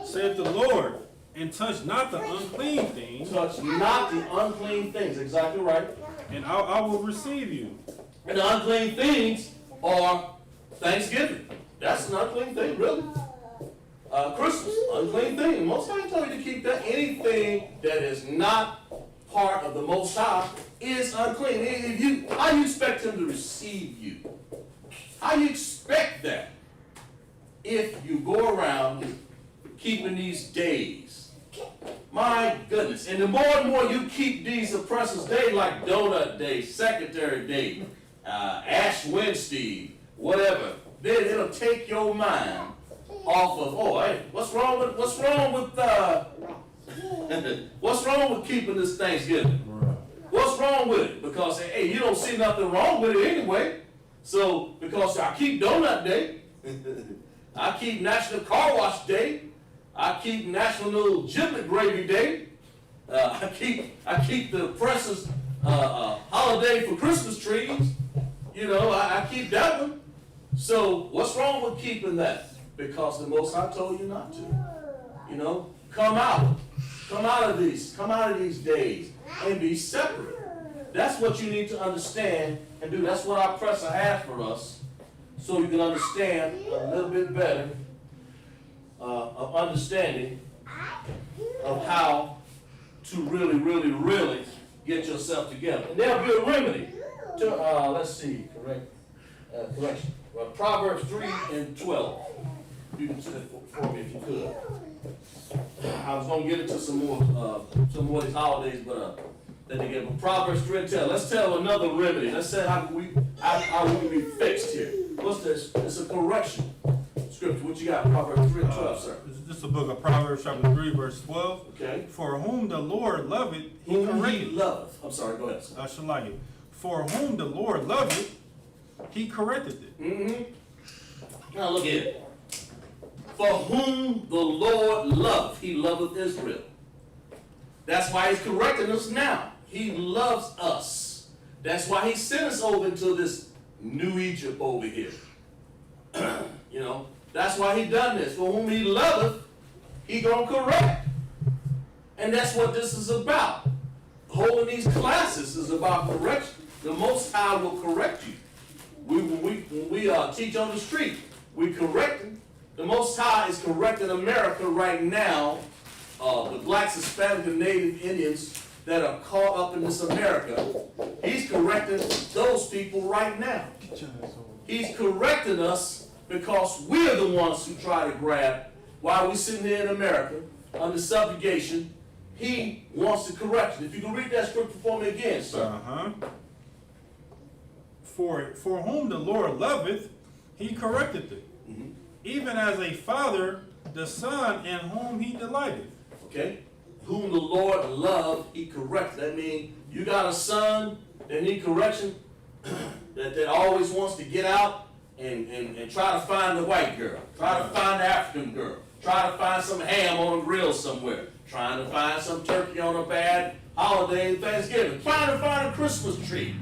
Saith the Lord, and touch not the unclean thing. Touch not the unclean things. Exactly right. And I will receive you. And the unclean things are Thanksgiving. That's an unclean thing, really. Christmas, unclean thing. Most High told you to keep that. Anything that is not part of the Most High is unclean. How you expect him to receive you? How you expect that if you go around keeping these days? My goodness. And the more and more you keep these oppressors' days, like Donut Day, Secretary Day, Ash Wednesday, whatever, then it'll take your mind off of, oh, hey, what's wrong with keeping this Thanksgiving? What's wrong with it? Because, hey, you don't see nothing wrong with it anyway. So, because I keep Donut Day, I keep National Car Wash Day, I keep National Giblet Gravy Day, I keep the oppressors' holiday for Christmas trees. You know, I keep that one. So, what's wrong with keeping that? Because the Most High told you not to. You know, come out of these days and be separate. That's what you need to understand and do. That's what our oppressor has for us, so you can understand a little bit better of understanding of how to really get yourself together. And there'll be a remedy to, let's see, correction. Well, Proverbs 3:12. You can say it for me if you could. I was going to get into some more of these holidays, but then again, but Proverbs 3:12. Let's tell another remedy. Let's say how we can be fixed here. What's this? It's a correction scripture. What you got? Proverbs 3:12, sir. This is the book of Proverbs, chapter 3, verse 12. Okay. For whom the Lord loveth, he Whom he correcteth. loveth. I'm sorry. Go ahead, sir. I shall like it. For whom the Lord loveth, he correcteth it. Mm-hmm. Now look at it. For whom the Lord loveth, he loveth Israel. That's why he's correcting us now. He loves us. That's why he sent us over into this new Egypt over here. You know, that's why he done this. For whom he loveth, he gonna correct. And that's what this is about. Holding these classes is about correction. The Most High will correct you. When we teach on the street, we correct them. The Most High is correcting America right now. The blacks, Hispanic, and Native Indians that are caught up in this America. He's correcting those people right now. He's correcting us because we're the ones who try to grab while we're sitting here in America under subjugation. He wants to correct you. If you can read that scripture for me again, sir. For whom the Lord loveth, he correcteth it. Mm-hmm. Even as a father, the son in whom he delighteth. Okay? Whom the Lord loved, he corrects. That means you got a son that need correction, that always wants to get out and try to find the white girl, try to find the African girl, try to find some ham on a grill somewhere, trying to find some turkey on a bad holiday, Thanksgiving, trying to find a Christmas tree,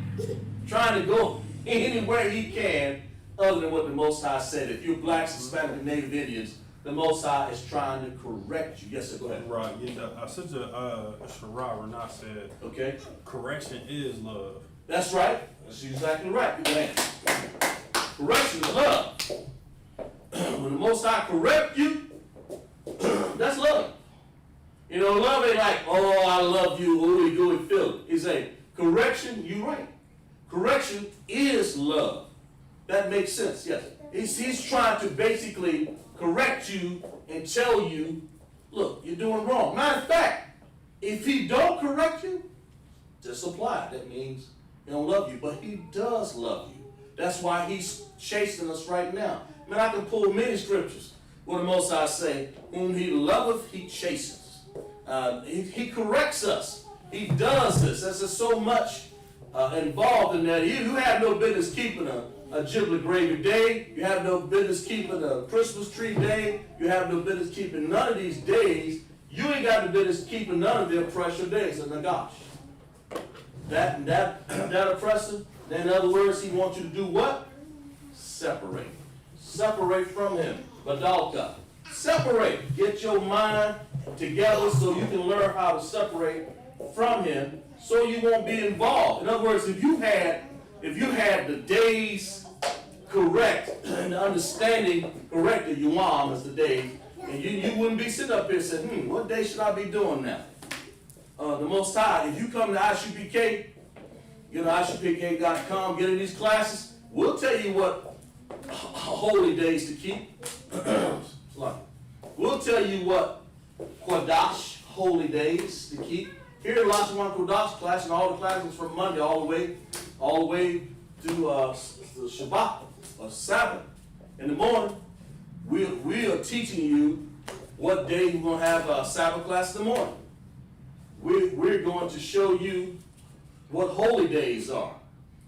trying to go anywhere he can other than what the Most High said. If you're blacks, Hispanic, and Native Indians, the Most High is trying to correct you. Yes, sir, go ahead. Right. Yeah, Sister Shara Renah said, okay, correction is love. That's right. That's exactly right. Correction is love. When the Most High correct you, that's love. You know, love ain't like, oh, I love you, ooey gooey feel it. He's saying, correction, you right. Correction is love. That makes sense, yes. He's trying to basically correct you and tell you, look, you're doing wrong. Matter of fact, if he don't correct you, just apply. That means he don't love you, but he does love you. That's why he's chasing us right now. Man, I can pull many scriptures where the Most High say, whom he loveth, he chastens. He corrects us. He does this. There's just so much involved in that. You have no business keeping a giblet gravy day. You have no business keeping a Christmas tree day. You have no business keeping none of these days. You ain't got the business keeping none of the oppressor days. And gosh, that oppressor, in other words, he wants you to do what? Separate. Separate from him. Badalka. Separate. Get your mind together so you can learn how to separate from him so you won't be involved. In other words, if you had the days correct and the understanding correct, the yuam is the days, and you wouldn't be sitting up here saying, what day should I be doing now? The Most High, if you come to ISUPK, ISUPK.com, get in these classes, we'll tell you what holy days to keep. We'll tell you what QADASH holy days to keep. Here at LASHAWAN QADASH class, and all the classes from Monday all the way to the Shabbat or Sabbath in the morning. We are teaching you what day we're going to have a Sabbath class in the morning. We're going to show you what holy days are.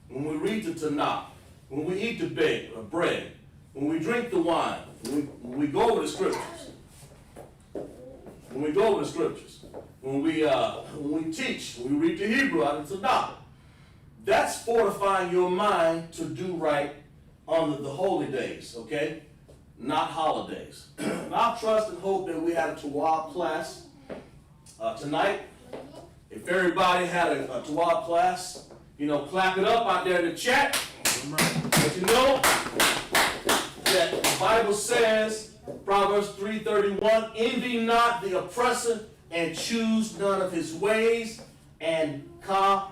When we read the Tanakh, when we eat the bread, when we drink the wine, when we go over the scriptures, when we teach, when we read the Hebrew out of the Tanakh, that's fortifying your mind to do right on the holy days, okay? Not holidays. I trust and hope that we had a Tawab class tonight. If everybody had a Tawab class, clap it up out there in the chat. But you know that the Bible says, Proverbs 3:31, envy not the oppressor and choose none of his ways, and ka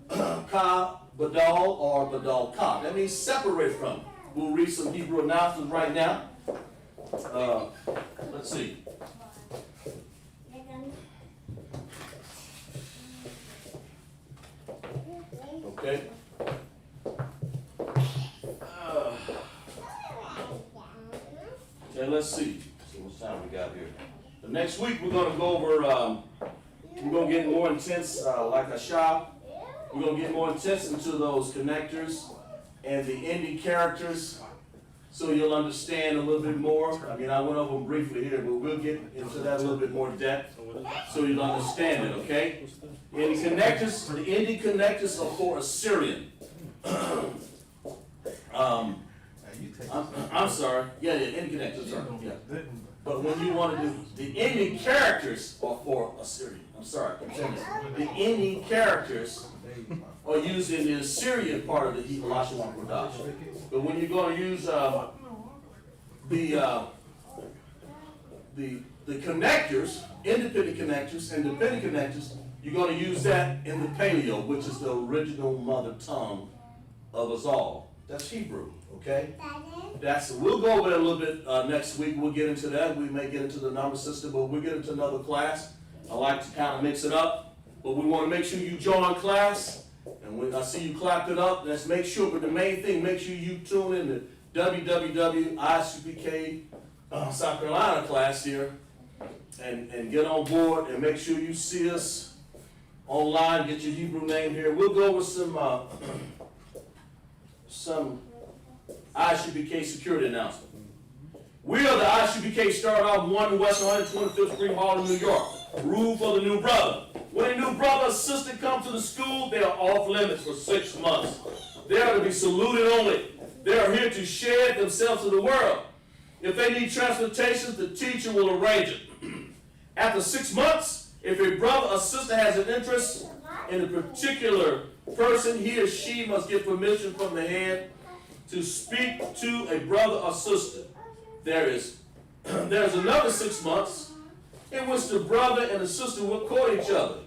badal or badal ka. That means separate from him. We'll read some Hebrew announcements right now. Let's see. Okay. Okay, let's see. So what time we got here? The next week we're going to go over, we're going to get more intense, like a shop. We're going to get more intense into those connectors and the ending characters, so you'll understand a little bit more. I mean, I went over them briefly here, but we'll get into that a little bit more depth, so you'll understand it, okay? The ending connectors are for Assyrian. I'm sorry. Yeah, ending connectors are. Yeah. But when you want to do the ending characters are for Assyrian. I'm sorry. The ending characters are used in the Assyrian part of the LASHAWAN QADASH. But when you're going to use the connectors, independent connectors and dependent connectors, you're going to use that in the Paleo, which is the original mother tongue of us all. That's Hebrew, okay? We'll go over that a little bit next week. We'll get into that. We may get into the number system, but we'll get into another class. I like to kind of mix it up, but we want to make sure you join class. And when I see you clapped it up, let's make sure. But the main thing, make sure you tune in to ISUPK South Carolina class here, and get on board and make sure you see us online. Get your Hebrew name here. We'll go with some ISUPK security announcement. We are the ISUPK, start off 1 West 125th Street, Harlem, New York. Rule for the new brother. When a new brother or sister comes to the school, they are off limits for 6 months. They are to be saluted only. They are here to share themselves to the world. If they need transportation, the teacher will arrange it. After 6 months, if a brother or sister has an interest in a particular person, he or she must get permission from the head to speak to a brother or sister. There's another 6 months in which the brother and the sister will court each other.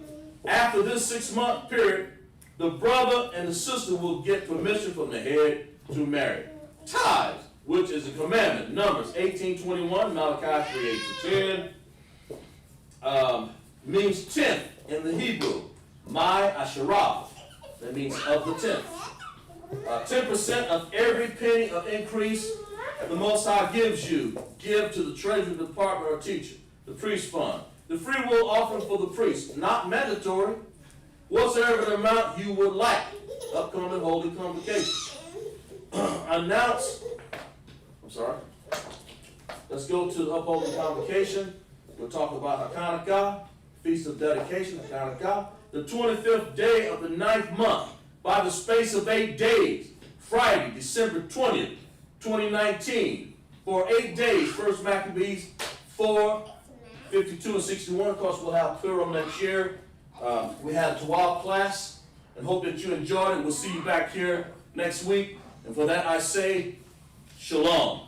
After this 6-month period, the brother and the sister will get permission from the head to marry. Tithes, which is a commandment, Numbers 18:21, Malachi 3:8-10, means tenth in the Hebrew, my asherah, that means of the tenth. 10% of every penny of increase the Most High gives you, give to the treasury department or teacher, the priest fund. The free will offering for the priest, not mandatory. Whatsoever the amount you would like. Upcoming holy convocation. Announce. I'm sorry. Let's go to the upholding convocation. We'll talk about Hanukkah, Feast of Dedication, Hanukkah. The 25th day of the 9th month, by the space of 8 days, Friday, December 20th, 2019, for 8 days, First Maccabees 4, 52 and 61. Of course, we'll have plural next year. We had a Tawaf class, and hope that you enjoyed it. We'll see you back here next week. And for that, I say, Shalom.